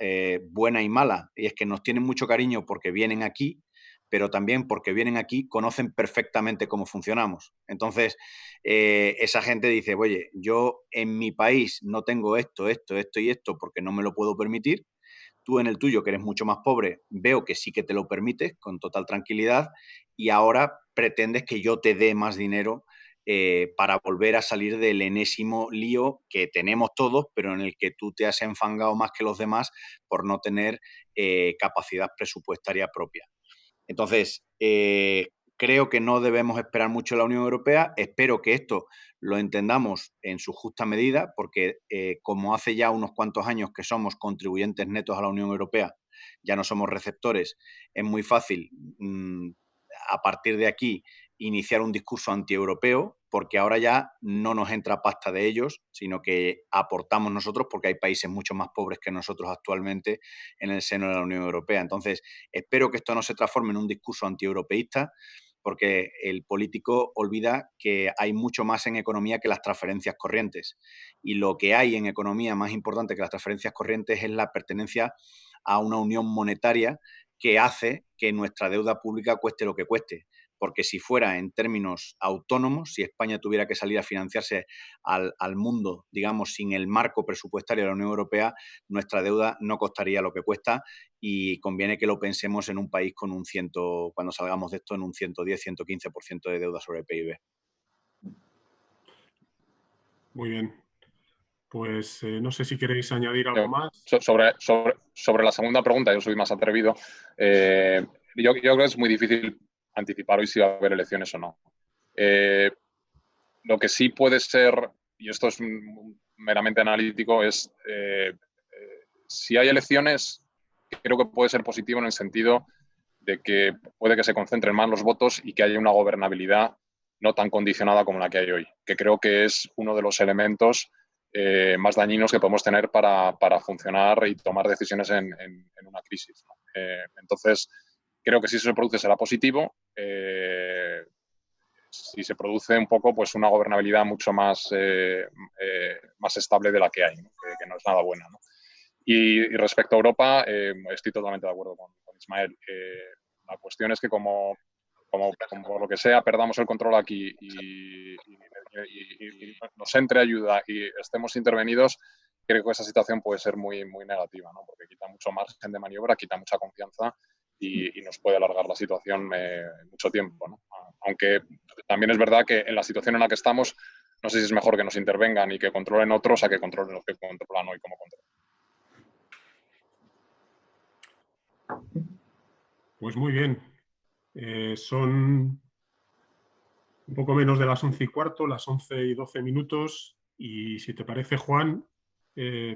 buena y mala, y es que nos tienen mucho cariño porque vienen aquí, pero también porque vienen aquí, conocen perfectamente cómo funcionamos. Entonces, esa gente dice, oye, yo en mi país no tengo esto y esto porque no me lo puedo permitir. Tú en el tuyo, que eres mucho más pobre, veo que sí que te lo permites con total tranquilidad y ahora pretendes que yo te dé más dinero para volver a salir del enésimo lío que tenemos todos, pero en el que tú te has enfangado más que los demás por no tener capacidad presupuestaria propia. Entonces, creo que no debemos esperar mucho de la Unión Europea. Espero que esto lo entendamos en su justa medida, porque como hace ya unos cuantos años que somos contribuyentes netos a la Unión Europea, ya no somos receptores, es muy fácil a partir de aquí iniciar un discurso antieuropeo, porque ahora ya no nos entra pasta de ellos, sino que aportamos nosotros, porque hay países mucho más pobres que nosotros actualmente en el seno de la Unión Europea. Entonces, espero que esto no se transforme en un discurso antieuropeísta, porque el político olvida que hay mucho más en economía que las transferencias corrientes. Y lo que hay en economía más importante que las transferencias corrientes es la pertenencia a una unión monetaria que hace que nuestra deuda pública cueste lo que cueste. Porque si fuera en términos autónomos, si España tuviera que salir a financiarse al mundo, digamos, sin el marco presupuestario de la Unión Europea, nuestra deuda no costaría lo que cuesta, y conviene que lo pensemos en un país con cuando salgamos de esto, en un 110, 115% de deuda sobre el PIB. Muy bien. Pues no sé si queréis añadir algo más. Sobre la segunda pregunta, yo soy más atrevido. Yo creo que es muy difícil anticipar hoy si va a haber elecciones o no. Lo que sí puede ser, y esto es meramente analítico, es si hay elecciones, creo que puede ser positivo en el sentido de que puede que se concentren más los votos y que haya una gobernabilidad no tan condicionada como la que hay hoy, que creo que es uno de los elementos más dañinos que podemos tener para funcionar y tomar decisiones en una crisis, ¿no? Entonces, creo que si eso se produce será positivo. Si se produce un poco, pues una gobernabilidad mucho más estable de la que hay, ¿no? Que no es nada buena, ¿no? Y respecto a Europa, estoy totalmente de acuerdo con Ismael. La cuestión es que como por lo que sea perdamos el control aquí y nos entre ayuda y estemos intervenidos, creo que esa situación puede ser muy, muy negativa, ¿no? Porque quita mucho margen de maniobra, quita mucha confianza y nos puede alargar la situación mucho tiempo, ¿no? Aunque también es verdad que en la situación en la que estamos, no sé si es mejor que nos intervengan y que controlen otros a que controlen los que controlan hoy como controlan. Pues muy bien. Son un poco menos de las 11:15, las 11:12, y si te parece, Juan,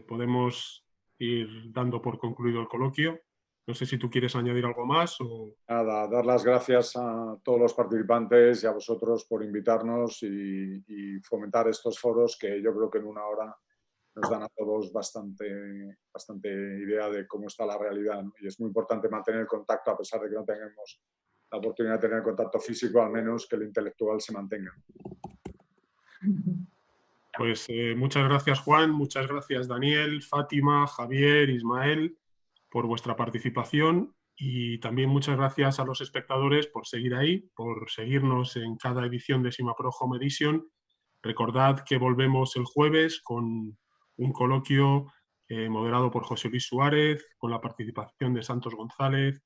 podemos ir dando por concluido el coloquio. No sé si tú quieres añadir algo más o... Nada, dar las gracias a todos los participantes y a vosotros por invitarnos y fomentar estos foros que yo creo que en una hora nos dan a todos bastante idea de cómo está la realidad, ¿no? Y es muy importante mantener el contacto, a pesar de que no tengamos la oportunidad de tener contacto físico, al menos que el intelectual se mantenga. Pues muchas gracias, Juan, muchas gracias, Daniel, Fátima, Javier, Ismael, por vuestra participación, y también muchas gracias a los espectadores por seguir ahí, por seguirnos en cada edición de SIMAPRO Home Edition. Recordad que volvemos el jueves con un coloquio moderado por José Luis Suárez, con la participación de Santos González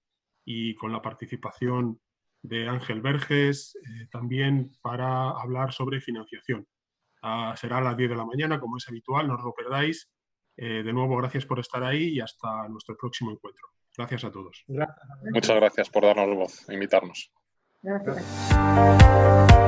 y con la participación de Ángel Verges, también para hablar sobre financiación. Será a las 10 de la mañana, como es habitual, no os lo perdáis. De nuevo, gracias por estar ahí y hasta nuestro próximo encuentro. Gracias a todos. Muchas gracias por darnos voz e invitarnos. Gracias.